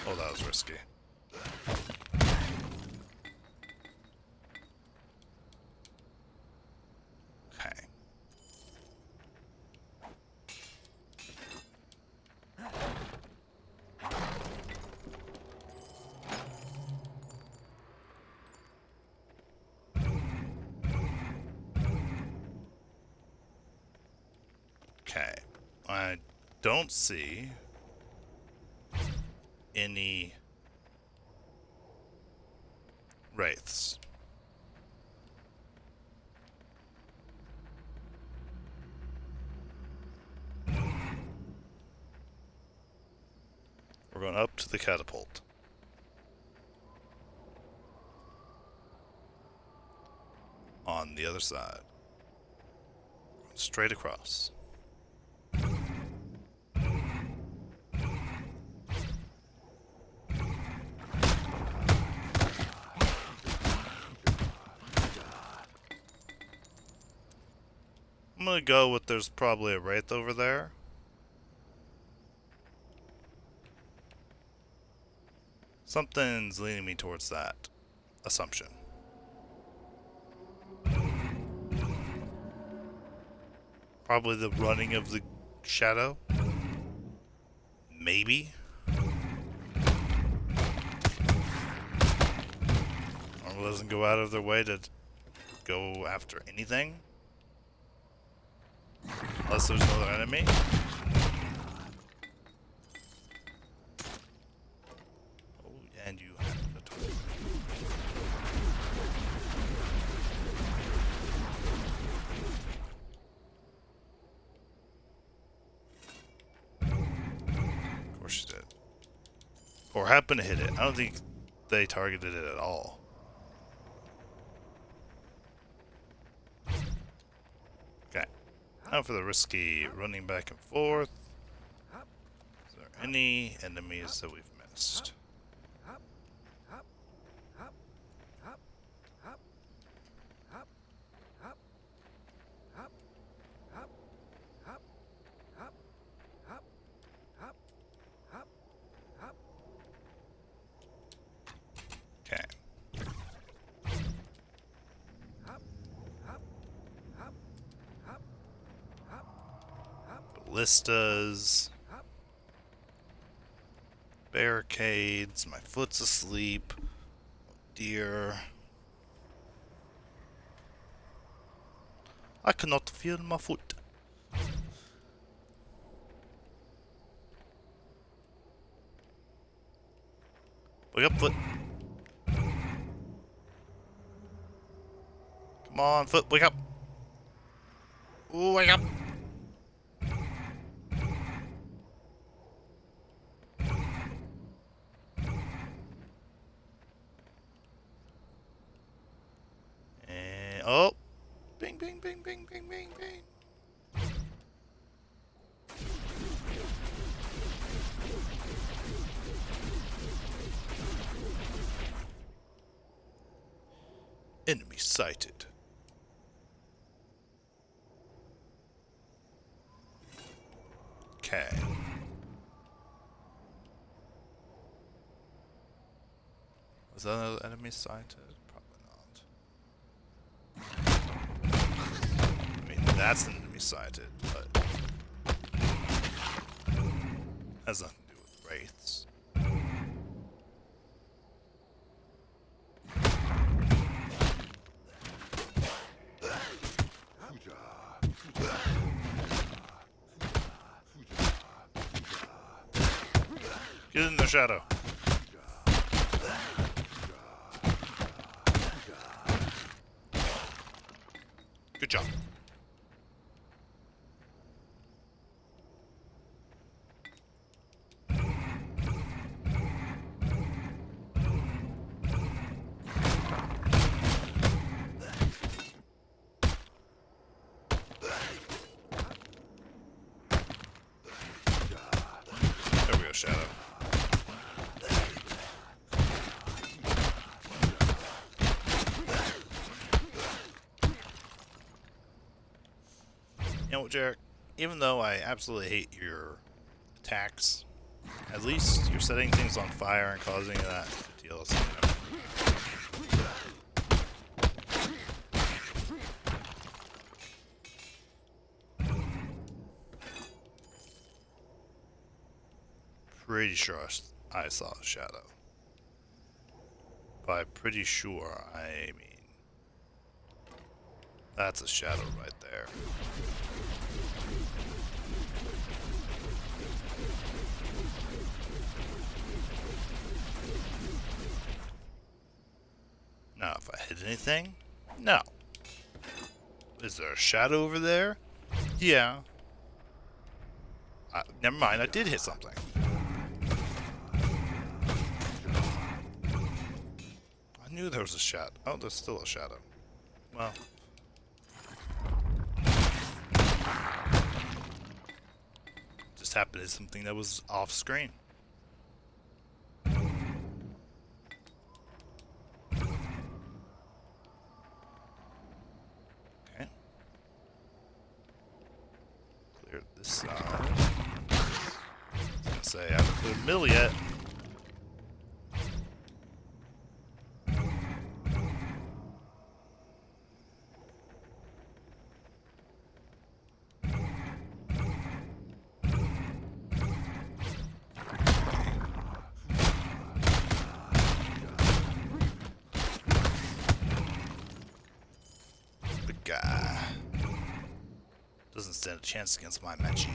Oh, that was risky. Okay. Okay. I don't see any wraiths. We're going up to the catapult. On the other side. Straight across. I'm gonna go with there's probably a wraith over there. Something's leaning me towards that assumption. Probably the running of the shadow. Maybe. Or doesn't go out of their way to go after anything. Unless there's another enemy. Oh, and you have the tool. Of course she did. Or happened to hit it. I don't think they targeted it at all. Okay. Now for the risky running back and forth. Is there any enemies that we've missed? Okay. Ballistas. Barricades. My foot's asleep. Oh dear. I cannot feel my foot. Wake up, foot. Come on, foot, wake up. Ooh, wake up. And, oh. Bing, bing, bing, bing, bing, bing, bing. Enemy sighted. Okay. Was that another enemy sighted? Probably not. I mean, that's an enemy sighted, but has nothing to do with wraiths. Get in the shadow. Good job. There we go, shadow. know, Jarek, even though I absolutely hate your attacks, at least you're setting things on fire and causing that to deal with, you know. Pretty sure I saw a shadow. By pretty sure, I mean... That's a shadow right there. Now, if I hit anything? No. Is there a shadow over there? Yeah. Never mind, I did hit something. I knew there was a shadow. Oh, there's still a shadow. Well. Just happened to hit something that was off screen. Okay. Clear this side. I was gonna say, I haven't cleared the middle yet. Doesn't stand a chance against my magic.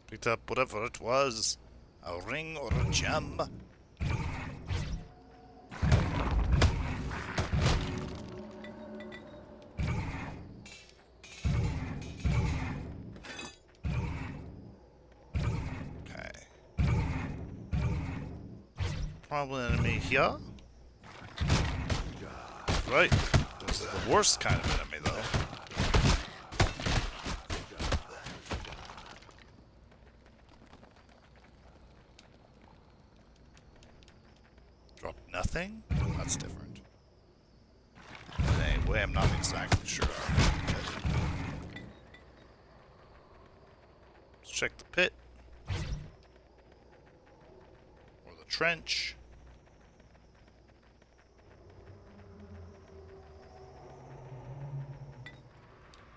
Picked up whatever it was, a ring or a gem. Probably an enemy here. Right. This is the worst kind of enemy, though. Drop nothing? That's different. Anyway, I'm not exactly sure. Let's check the pit. Or the trench.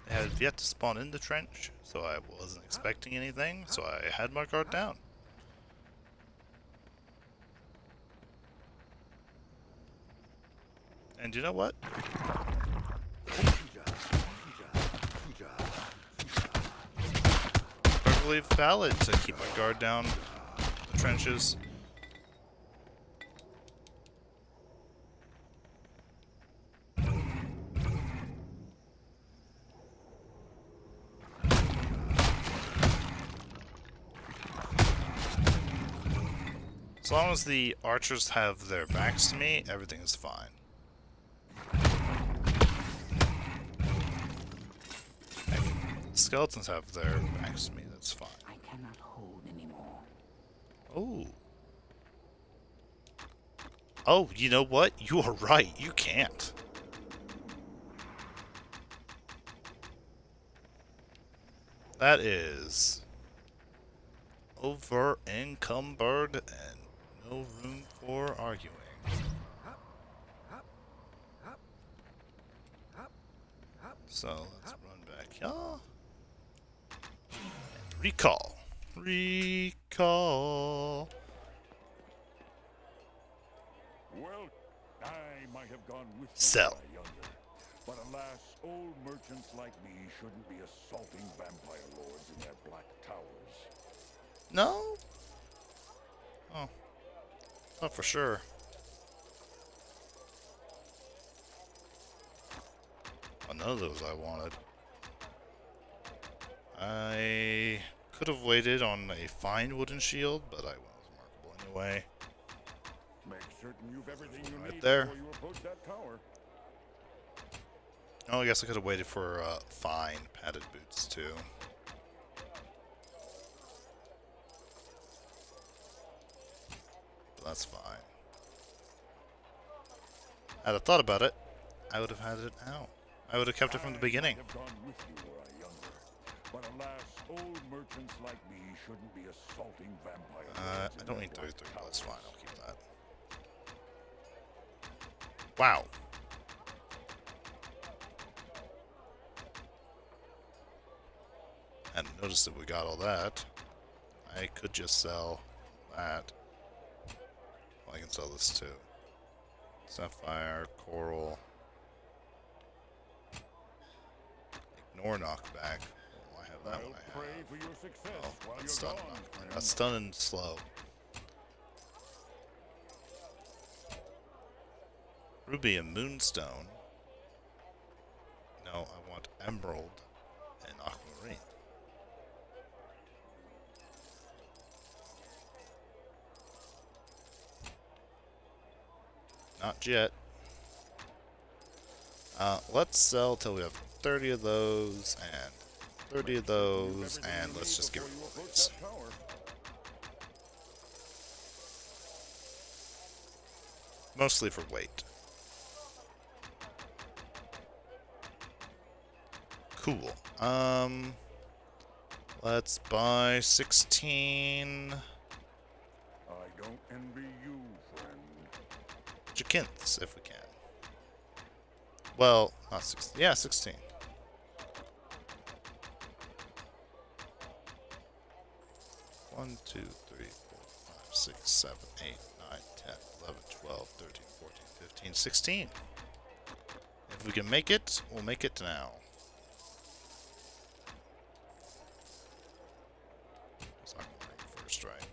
I had yet to spawn in the trench, so I wasn't expecting anything, so I had my guard down. And you know what? Perfectly valid to keep my guard down the trenches. As long as the archers have their backs to me, everything is fine. The skeletons have their backs to me, that's fine. I cannot hold anymore. Oh. Oh, you know what? You are right, you can't. That is over encumbered and no room for arguing. So let's run back here. And recall. Recall. Well, I might have gone with you Sell. when I younger, but alas, old merchants like me shouldn't be assaulting vampire lords in their black towers. No? Oh. Not for sure. Oh, none of those I wanted. I could have waited on a fine wooden shield, but I was remarkable anyway. Makes certain you've everything you Right need there. before you approach that tower. Oh, I guess I could have waited for fine padded boots too. But that's fine. I'd have thought about it. I would have had it out. I would have kept it from the beginning. I might have gone with you were I younger, but alas, old merchants like me shouldn't be assaulting vampire lords I in don't their need black 33, but that's fine. towers. I'll keep that. Wow. I hadn't noticed that we got all that. I could just sell that. Well, I can sell this too. Sapphire, coral. Ignore knockback. Oh, I have that I'll one. I pray have. for your success Oh, while that's you're stun. gone, friend. That's stun and slow. Ruby and moonstone. No, I want emerald and aquamarine. Not yet. Let's sell till we have 30 of those and 30 of those, and let's just get rid of these. Mostly for weight. Cool. Let's buy 16 I don't envy you, friend. Jacinths if we can. Well, not 16. Yeah, 16. One, 2, 3, 4, 5, 6, 7, 8, 9, 10, 11, 12, 13, 14, 15, 16. If we can make it, we'll make it now. So I'm going first, right?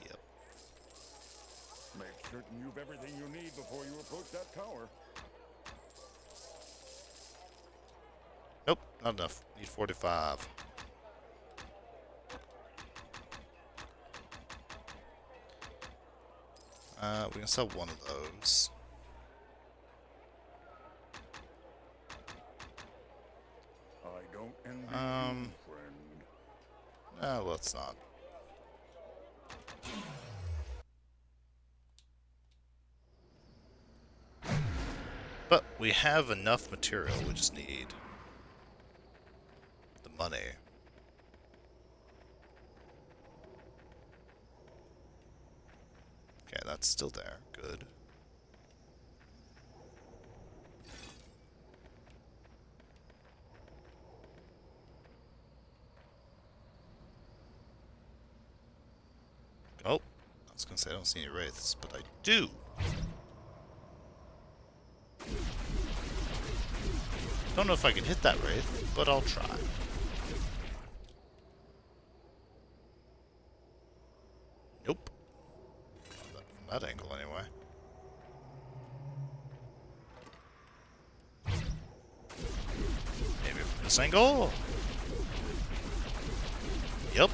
Yep. Make certain you've everything you need before you approach that tower. Nope, not enough. Need 45. We can sell one of those. I don't envy you, friend. Let's not. But we have enough material, we just need the money. Okay, that's still there. Good. Oh, I was gonna say I don't see any wraiths, but I do. Don't know if I can hit that wraith, but I'll try. Nope. Not from that angle, anyway. Maybe from this angle? Yep.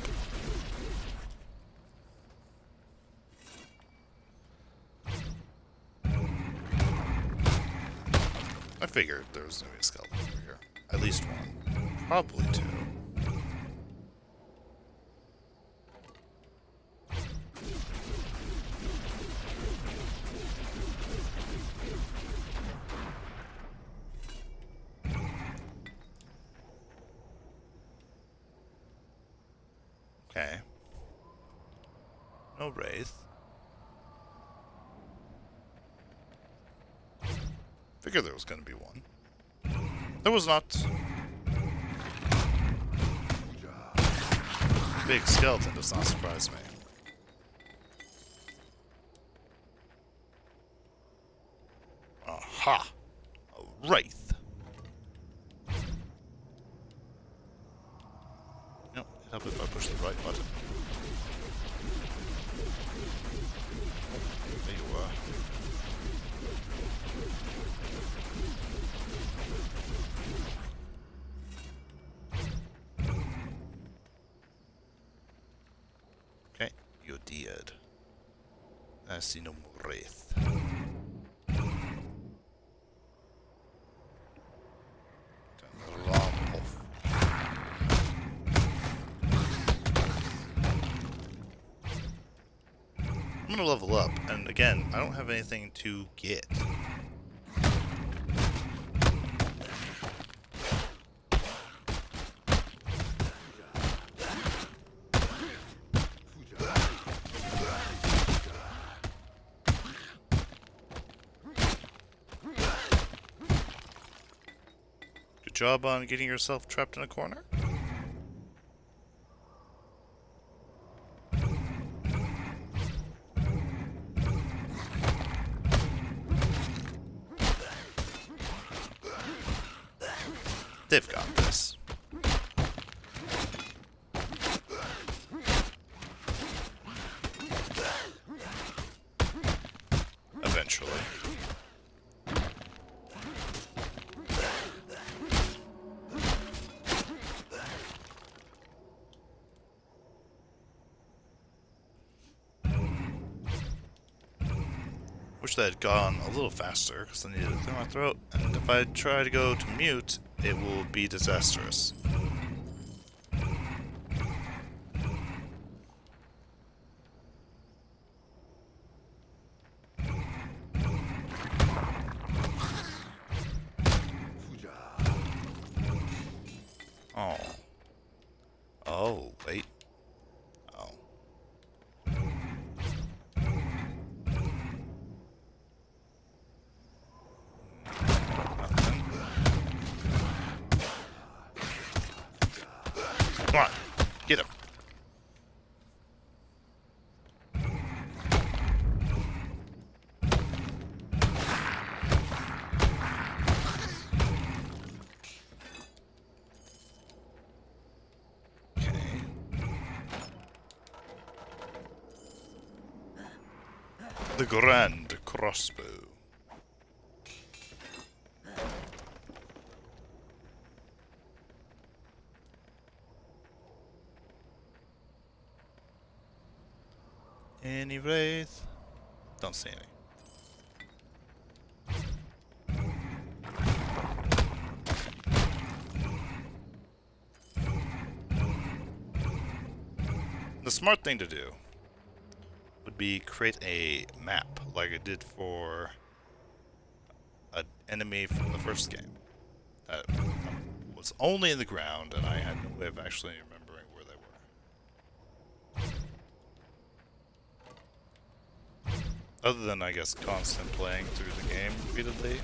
I figured there was gonna be a skeleton over here. At least one. Probably two. Okay. No wraith. Figured there was gonna be one. There was not. Big skeleton does not surprise me. Aha! A wraith. No, it helps if I push the right button. There you are. Okay, you did. I see no more wraith. Turn the alarm off. I'm gonna level up, and again, I don't have anything to get. Good job on getting yourself trapped in a corner. They've got this. Eventually. Wish that had gone a little faster, because I needed to clear my throat, and if I try to go to mute, it will be disastrous. Oh. Oh, wait. Oh. Come on, get him. Okay. The grand crossbow. Any wraith? Don't see any. The smart thing to do would be create a map like I did for an enemy from the first game that was only in the ground and I had no way of actually remembering where they were. Other than, I guess, constant playing through the game repeatedly.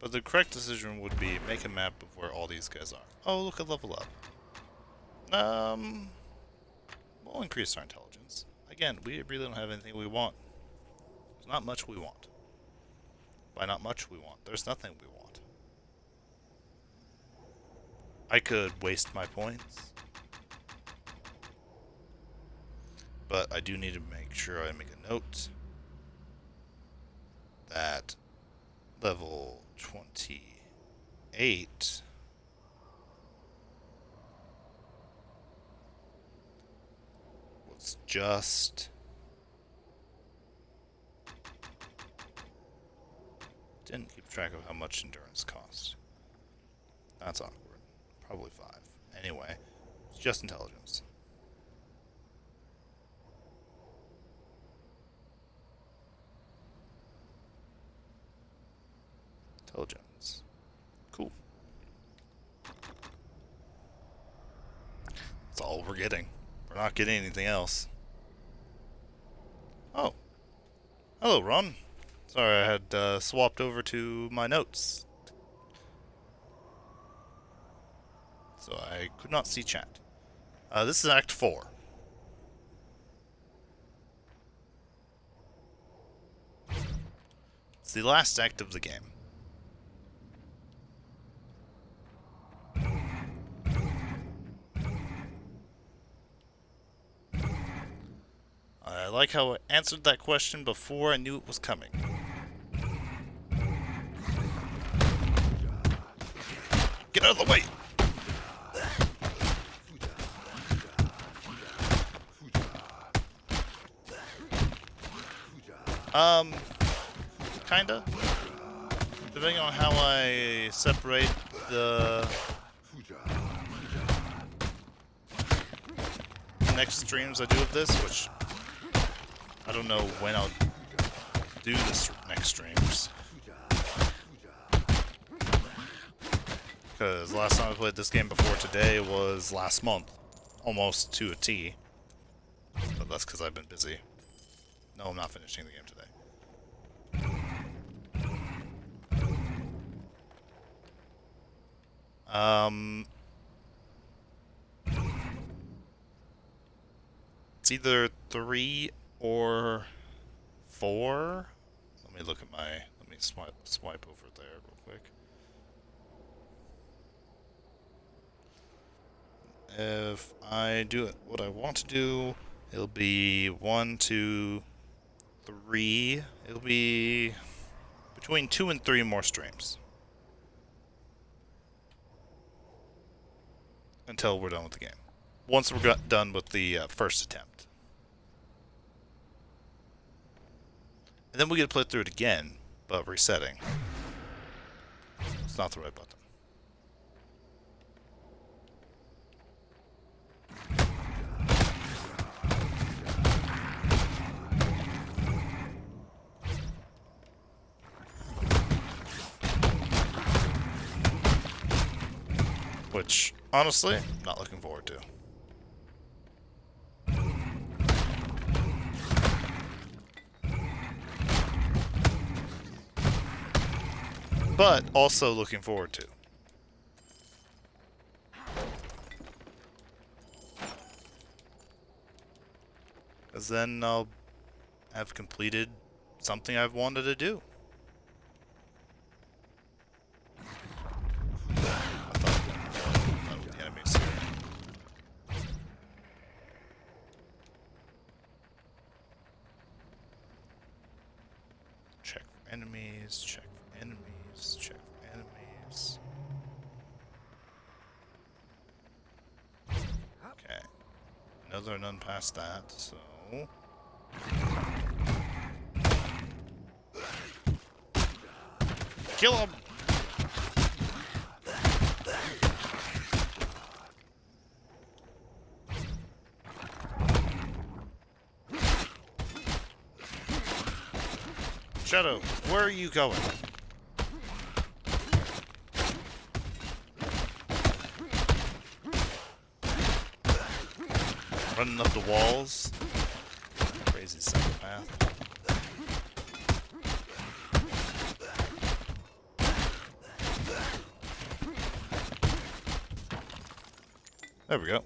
But the correct decision would be make a map of where all these guys are. Oh, look at level up. We'll increase our intelligence. Again, we really don't have anything we want. There's not much we want. By not much we want, there's nothing we want. I could waste my points. But I do need to make sure I make a note that level 28 was just didn't keep track of how much endurance cost. That's awkward. Probably 5. Anyway, it's just intelligence. Intelligence. Cool. That's all we're getting. We're not getting anything else. Oh. Hello, Ron. Sorry, I had swapped over to my notes. So I could not see chat. This is Act 4. It's the last act of the game. I like how I answered that question before I knew it was coming. Get out of the way! Kinda. Depending on how I separate the next streams I do of this, which I don't know when I'll do this next streams. Because last time I played this game before today was last month. Almost to a T. But that's because I've been busy. No, I'm not finishing the game today. It's either 3 or 4. Let me look at my. Let me swipe over there real quick. If I do it, what I want to do, it'll be 1, 2, 3. It'll be between 2 and 3 more streams until we're done with the game. Once we're done with the first attempt. And then we get to play through it again, but resetting. It's not the right button. Which, honestly, not looking forward to. But also looking forward to. Because then I'll have completed something I've wanted to do. Check for enemies, check for enemies, check for enemies. Okay. I know there are none past that, so... Kill him! Shadow, where are you going? Running up the walls. Crazy psychopath. There we go.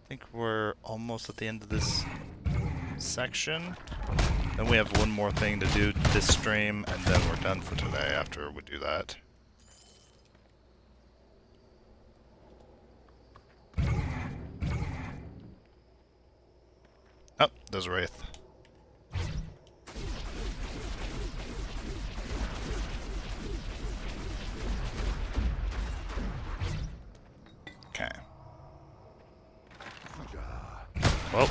I think we're almost at the end of this section. Then we have one more thing to do this stream, and then we're done for today after we do that. Oh, there's a Wraith. Okay. Well.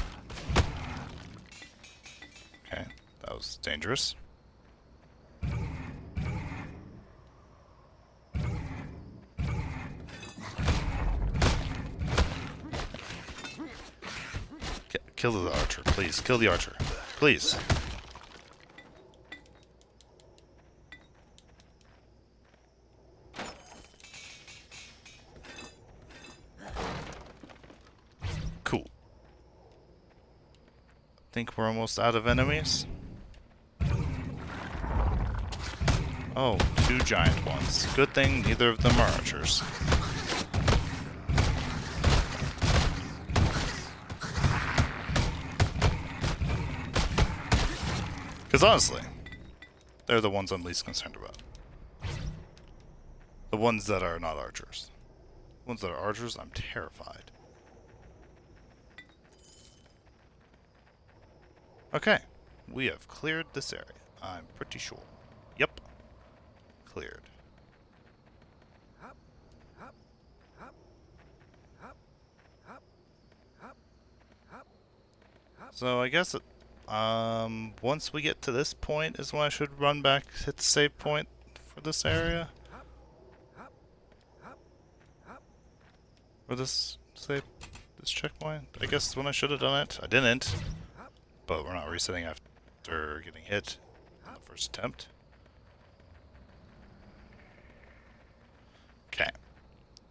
Okay, that was dangerous. Kill the archer, please. Kill the archer. Please. Cool. Think we're almost out of enemies. Oh, 2 giant ones. Good thing neither of them are archers. Because honestly, they're the ones I'm least concerned about. The ones that are not archers. The ones that are archers, I'm terrified. Okay, we have cleared this area. I'm pretty sure. Yep. Cleared. So I guess once we get to this point is when I should run back, hit the save point for this area. For this save, this checkpoint. I guess when I should have done it. I didn't. But we're not resetting after getting hit on the first attempt. Okay.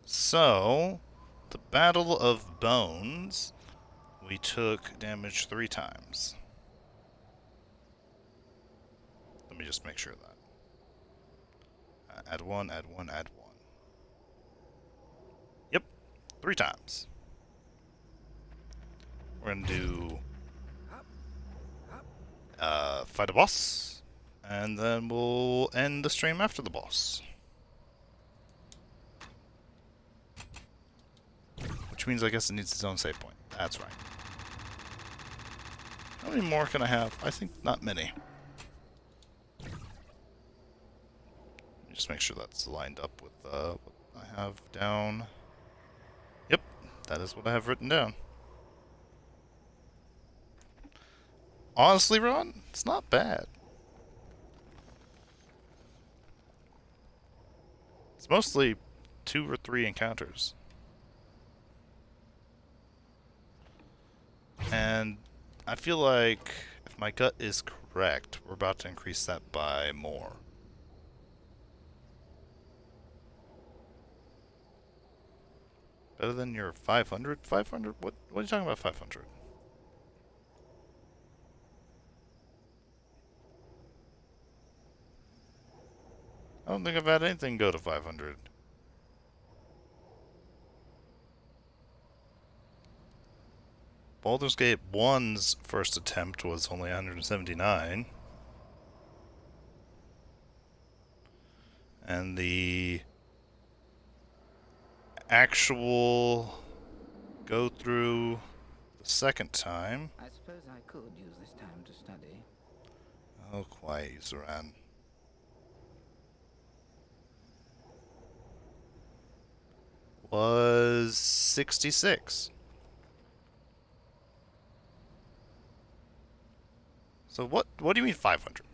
So, the Battle of Bones, we took damage 3 times. Let me just make sure of that. Add 1, add 1, add 1. Yep, 3 times. We're gonna do fight a boss, and then we'll end the stream after the boss. Which means I guess it needs its own save point. That's right. How many more can I have? I think not many. Just make sure that's lined up with what I have down. Yep, that is what I have written down. Honestly, Ron, it's not bad. It's mostly 2 or 3 encounters. And I feel like if my gut is correct, we're about to increase that by more. Better than your 500? 500? What are you talking about 500? I don't think I've had anything go to 500. Baldur's Gate 1's first attempt was only 179. And the actual go through the second time. I suppose I could use this time to study. Oh, quiet, Zoran. Was 66. So what do you mean 500?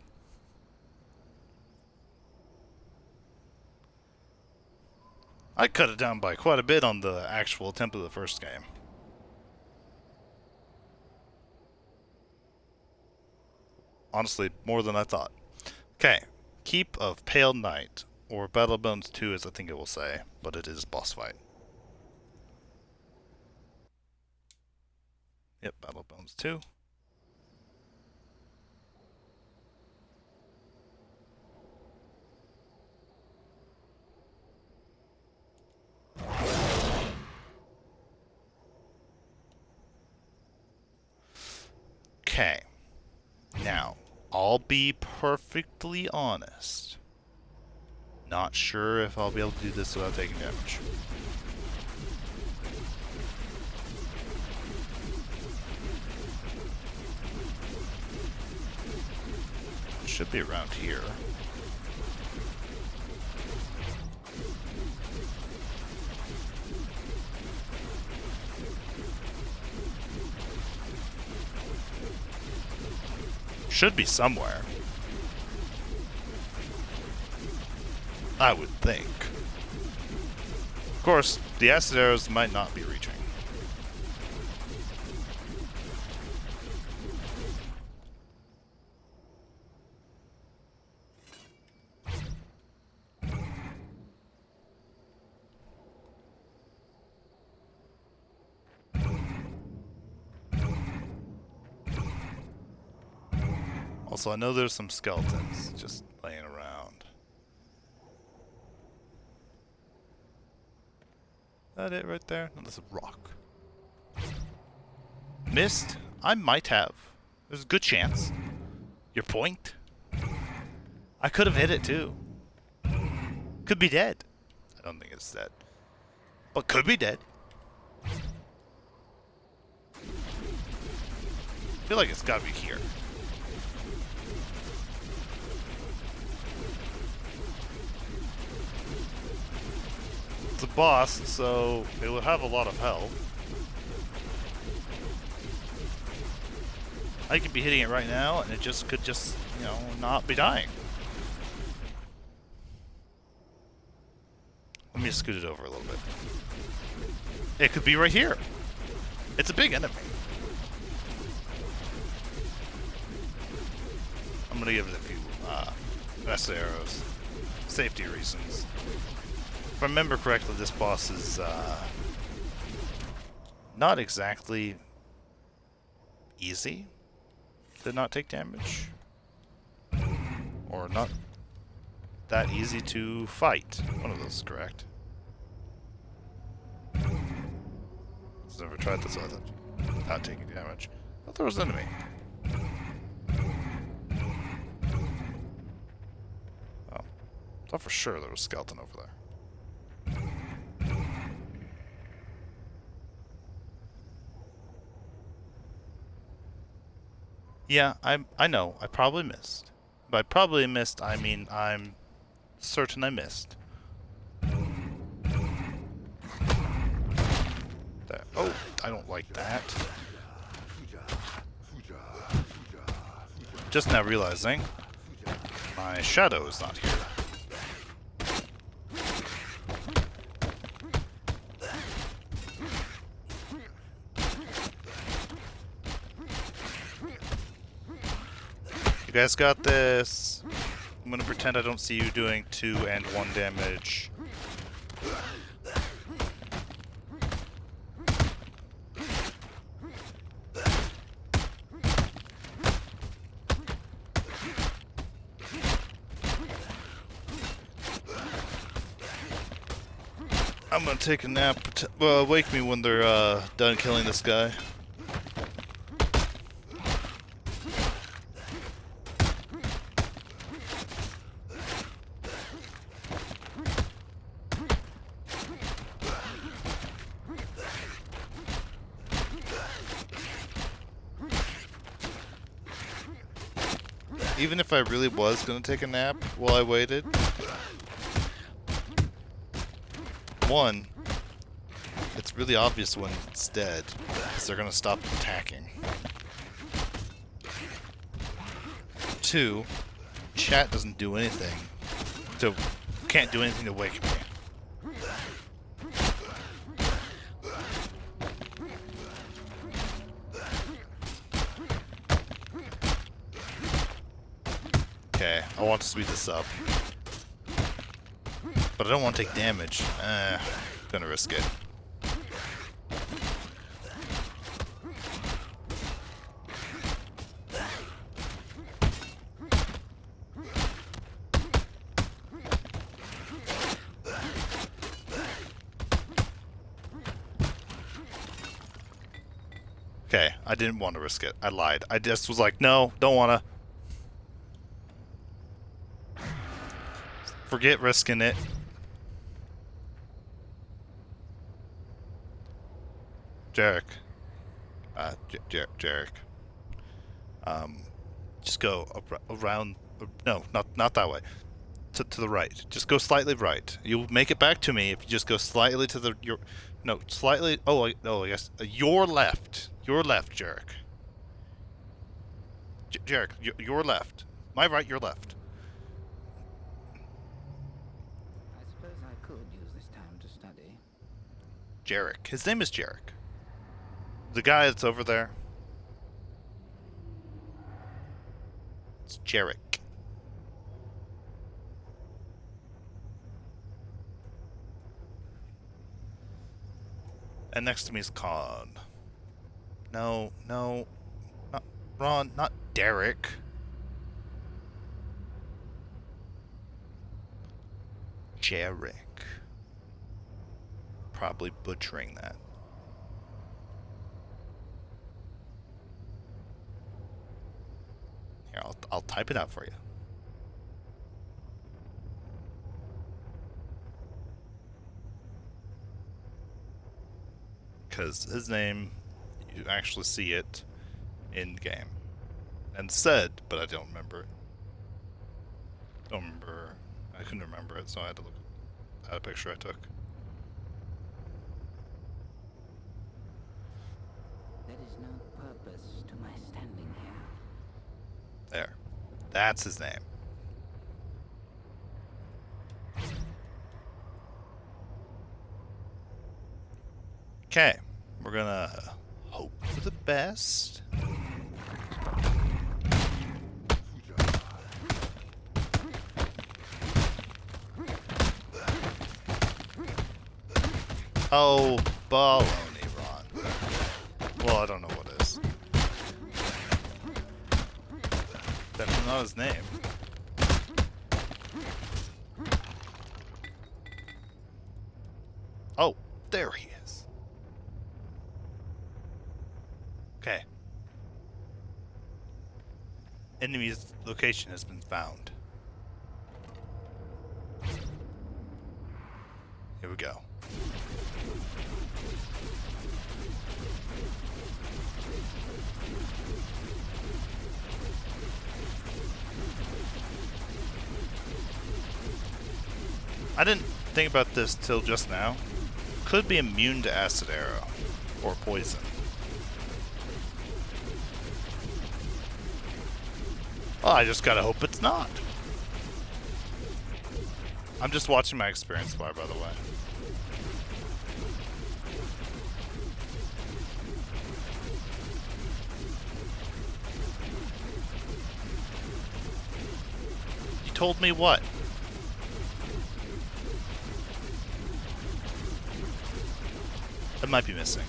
I cut it down by quite a bit on the actual attempt of the first game. Honestly, more than I thought. Okay, Keep of Pale Knight, or Battle of Bones 2 as I think it will say, but it is boss fight. Yep, Battle of Bones 2. Okay. Now, I'll be perfectly honest. Not sure if I'll be able to do this without taking damage. It should be around here. Should be somewhere. I would think. Of course, the acid arrows might not be reaching. Also, I know there's some skeletons just laying around. That it right there? No, that's a rock. Missed? I might have. There's a good chance. Your point? I could have hit it too. Could be dead. I don't think it's dead. But could be dead. I feel like it's gotta be here. It's a boss, so it would have a lot of health. I could be hitting it right now, and it just could just, you know, not be dying. Let me scoot it over a little bit. It could be right here. It's a big enemy. I'm gonna give it a few best arrows. Safety reasons. If I remember correctly, this boss is not exactly easy to not take damage. Or not that easy to fight. One of those is correct. I've never tried this without taking damage. I thought there was an enemy. Oh. I thought for sure there was a skeleton over there. Yeah, I know. I probably missed. By probably missed, I mean I'm certain I missed. There. Oh, I don't like that. Just now realizing my shadow is not here. You guys got this. I'm gonna pretend I don't see you doing 2 and 1 damage. I'm gonna take a nap. Well, wake me when they're done killing this guy. Even if I really was gonna take a nap while I waited, one, it's really obvious when it's dead, because they're gonna stop attacking. 2, chat doesn't do anything, can't do anything to wake me. Okay, I want to speed this up. But I don't want to take damage. Gonna risk it. Okay, I didn't want to risk it. I lied. I just was like, no, don't wanna. Forget risking it. Jarek. Jarek. Just go around. No, not that way. To the right. Just go slightly right. You'll make it back to me if you just go slightly to the slightly. Oh, I guess your left. Your left, Jarek. Jarek, your left. My right, your left. I suppose I could use this time to study. Jarek. His name is Jarek. The guy that's over there. It's Jarek. And next to me is Khan. No, not Ron, not Derek. Jarek. Probably butchering that. Here, I'll type it out for you. Because his name, you actually see it in game. And said, but I don't remember it. I couldn't remember it, so I had to look at a picture I took. There is no purpose to my standing here. There. That's his name. Okay. We're gonna hope for the best. Oh, baloney, Ron. Well, I don't know what it is. Definitely not his name. Oh, there he is. Okay. Enemy's location has been found. Here we go. I didn't think about this till just now. Could be immune to acid arrow or poison. Well, I just gotta hope it's not. I'm just watching my experience bar, by the way. You told me what? It might be missing.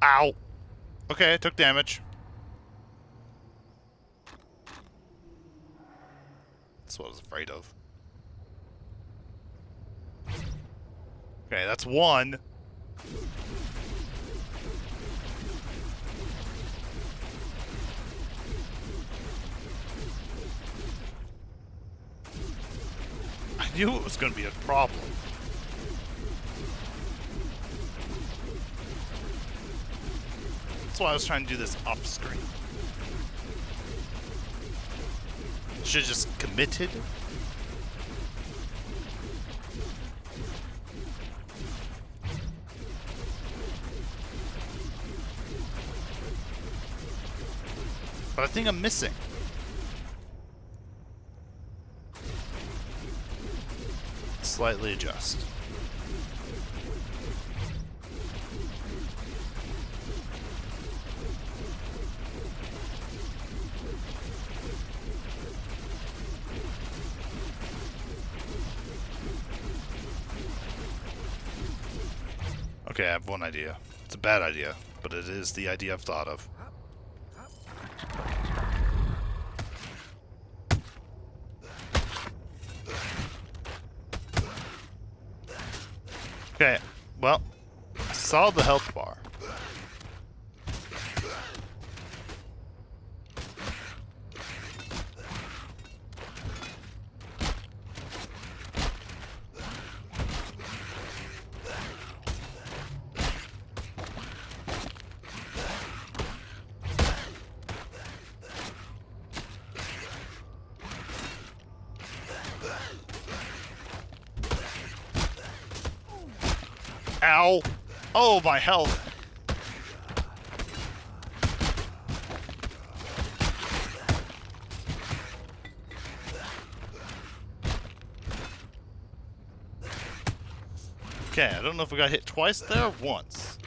Ow! Okay, I took damage. That's what I was afraid of. Okay, that's one. I knew it was going to be a problem. That's why I was trying to do this off screen. Should have just committed. But I think I'm missing. Slightly adjust. Okay, I have one idea. It's a bad idea, but it is the idea I've thought of. Okay, well, I saw the health bar. Ow! Oh, my health! Okay, I don't know if we got hit twice there or once.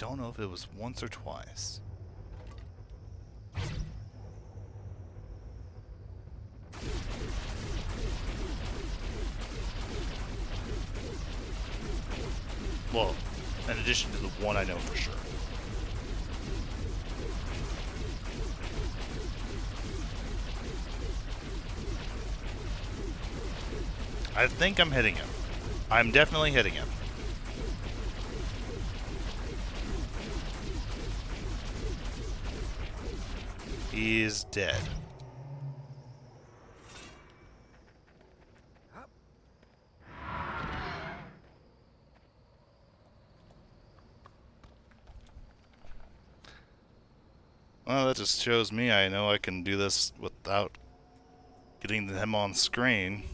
don't know if it was once or twice. Well, in addition to the one I know for sure. I think I'm hitting him. I'm definitely hitting him. He's dead. Well, that just shows me I know I can do this without getting him on screen.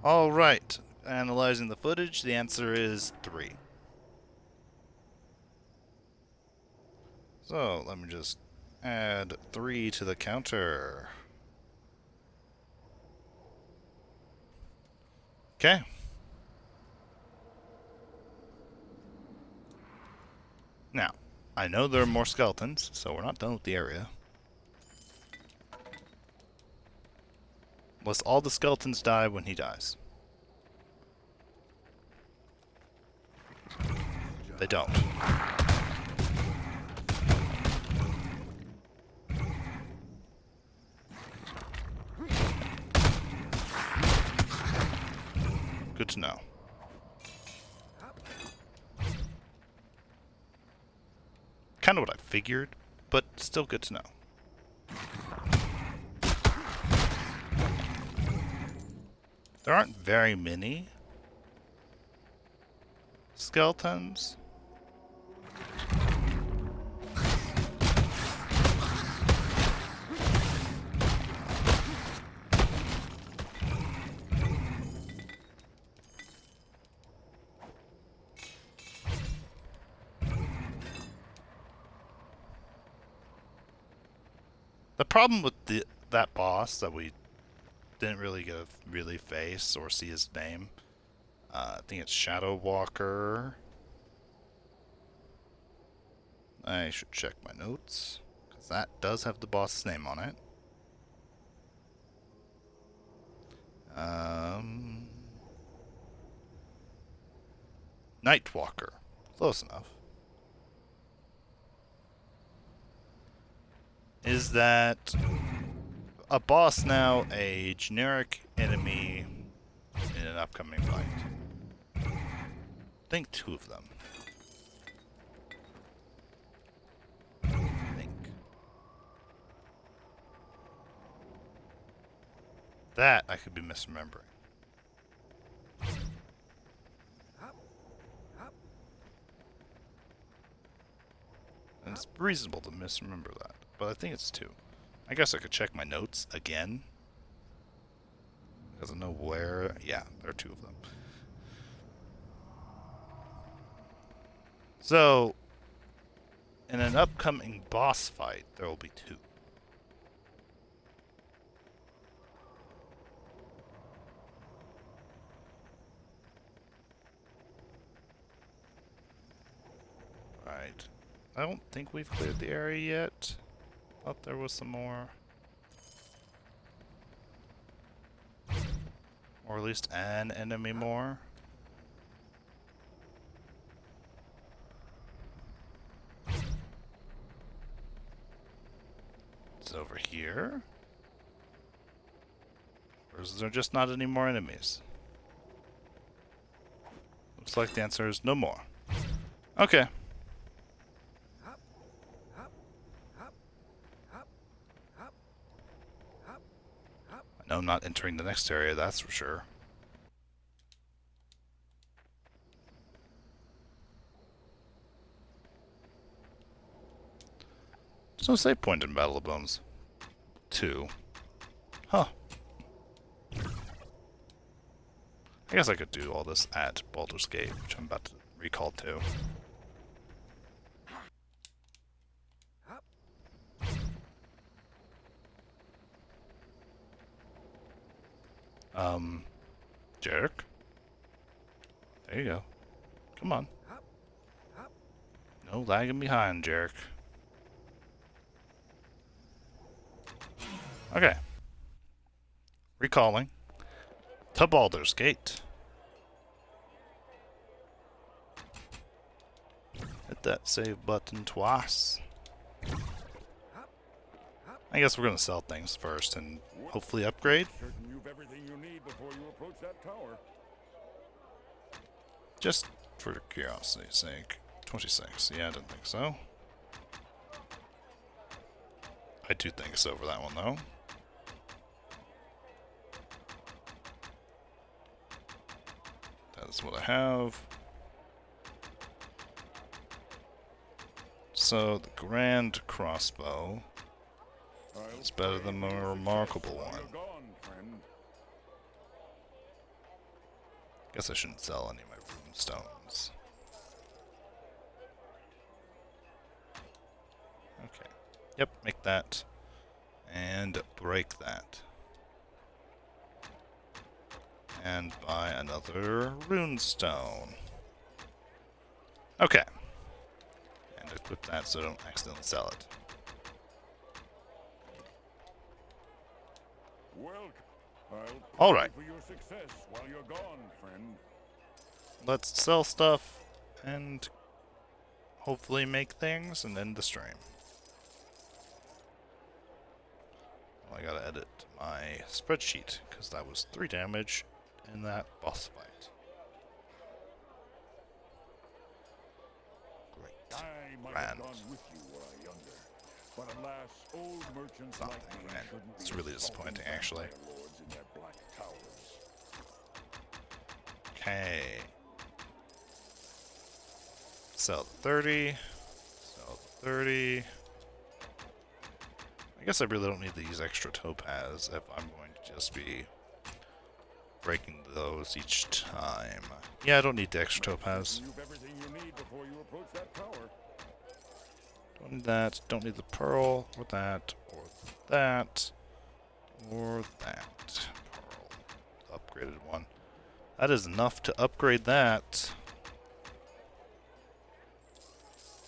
Alright, analyzing the footage, the answer is 3. So, let me just add 3 to the counter. Okay. Now, I know there are more skeletons, so we're not done with the area. Unless all the skeletons die when he dies. They don't. Good to know. Kind of what I figured, but still good to know. There aren't very many skeletons. The problem with that boss that we didn't really get a face or see his name. I think it's Shadow Walker. I should check my notes, because that does have the boss's name on it. Nightwalker. Close enough. Is that a boss now a generic enemy in an upcoming fight? I think 2 of them. I think. That I could be misremembering. And it's reasonable to misremember that, but I think it's 2. I guess I could check my notes again. Because I know where... Yeah, there are 2 of them. So, in an upcoming boss fight, there will be 2. Right. I don't think we've cleared the area yet. Thought there was some more. Or at least an enemy more. It's over here. Or is there just not any more enemies? Looks like the answer is no more. Okay. I know I'm not entering the next area, that's for sure. There's no save point in Battle of Bones 2. Huh. I guess I could do all this at Baldur's Gate, which I'm about to recall to. Jarek? There you go. Come on. No lagging behind, Jarek. Okay. Recalling. To Baldur's Gate. Hit that save button twice. I guess we're gonna sell things first and hopefully upgrade. Certain you've everything you need before you approach that tower. Just for curiosity's sake. 26. Yeah, I didn't think so. I do think so for that one, though. That's what I have. So, the Grand Crossbow is better than the Remarkable one. Guess I shouldn't sell any of my rune stones. Okay. Yep, make that. And break that. And buy another rune stone. Okay. And equip that so I don't accidentally sell it. All right. For your success while you're gone, friend. Let's sell stuff and hopefully make things and end the stream. Well, I gotta edit my spreadsheet because that was 3 damage in that boss fight. Great. I might Grand. have gone with you while younger, but alas, old merchants Not like that me grand. shouldn't It's be really assaulting disappointing, actually. vampire lords in their black towers. Okay. Sell the 30. Sell the 30. I guess I really don't need these extra topaz if I'm going to just be breaking those each time. Yeah, I don't need the extra topaz. You've everything you need before you approach that tower. Don't need that. Don't need the pearl, or that, or that, or that. Pearl. The upgraded one. That is enough to upgrade that.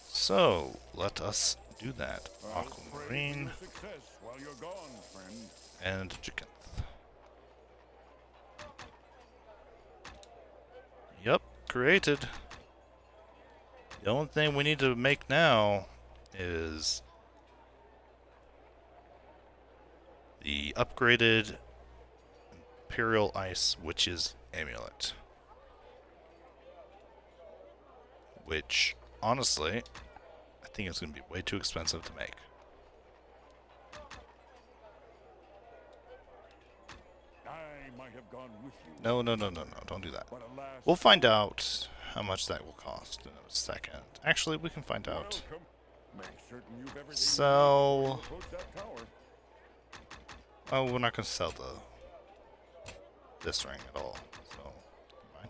So, let us do that. Aquamarine Success while you're gone, friend. and Jacinth. Yep, created. The only thing we need to make now is the upgraded Imperial Ice Witch's Amulet. Which, honestly, I think it's going to be way too expensive to make. I might have gone with you. No, don't do that. But alas, We'll find out how much that will cost in a second. Actually, we can find out. welcome. Make certain you've everything Sell. you need before you approach that tower. Oh, we're not going to sell this ring at all. So, never mind.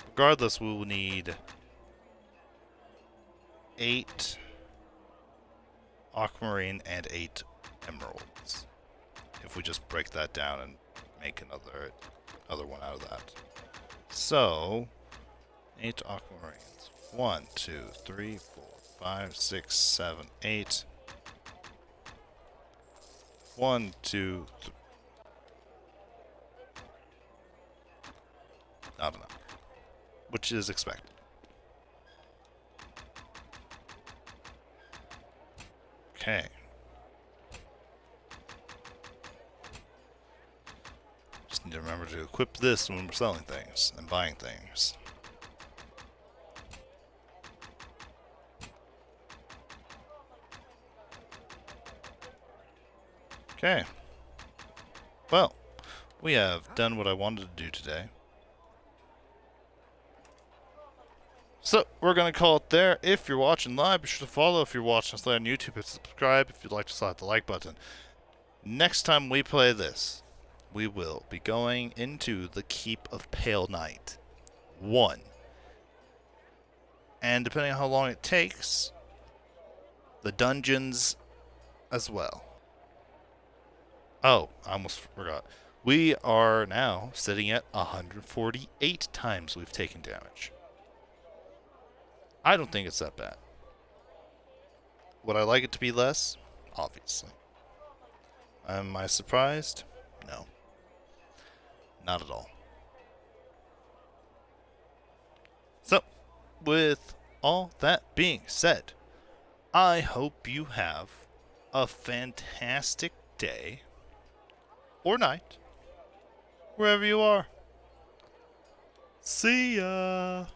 Regardless, we will need 8 aquamarine and 8 emeralds. If we just break that down and make another one out of that. So, 8 aquamarines. 1, 2, 3, 4, 5, 6, 7, 8. 1, 2, not enough. Which is expected. Okay. Just need to remember to equip this when we're selling things and buying things. Okay. Well, we have done what I wanted to do today. So, we're going to call it there. If you're watching live, be sure to follow. If you're watching us on YouTube, hit subscribe. If you'd like to slap the like button. Next time we play this, we will be going into the Keep of Pale Night 1. And depending on how long it takes, the dungeons as well. Oh, I almost forgot. We are now sitting at 148 times we've taken damage. I don't think it's that bad. Would I like it to be less? Obviously. Am I surprised? No. Not at all. So, with all that being said, I hope you have a fantastic day or night, wherever you are. See ya!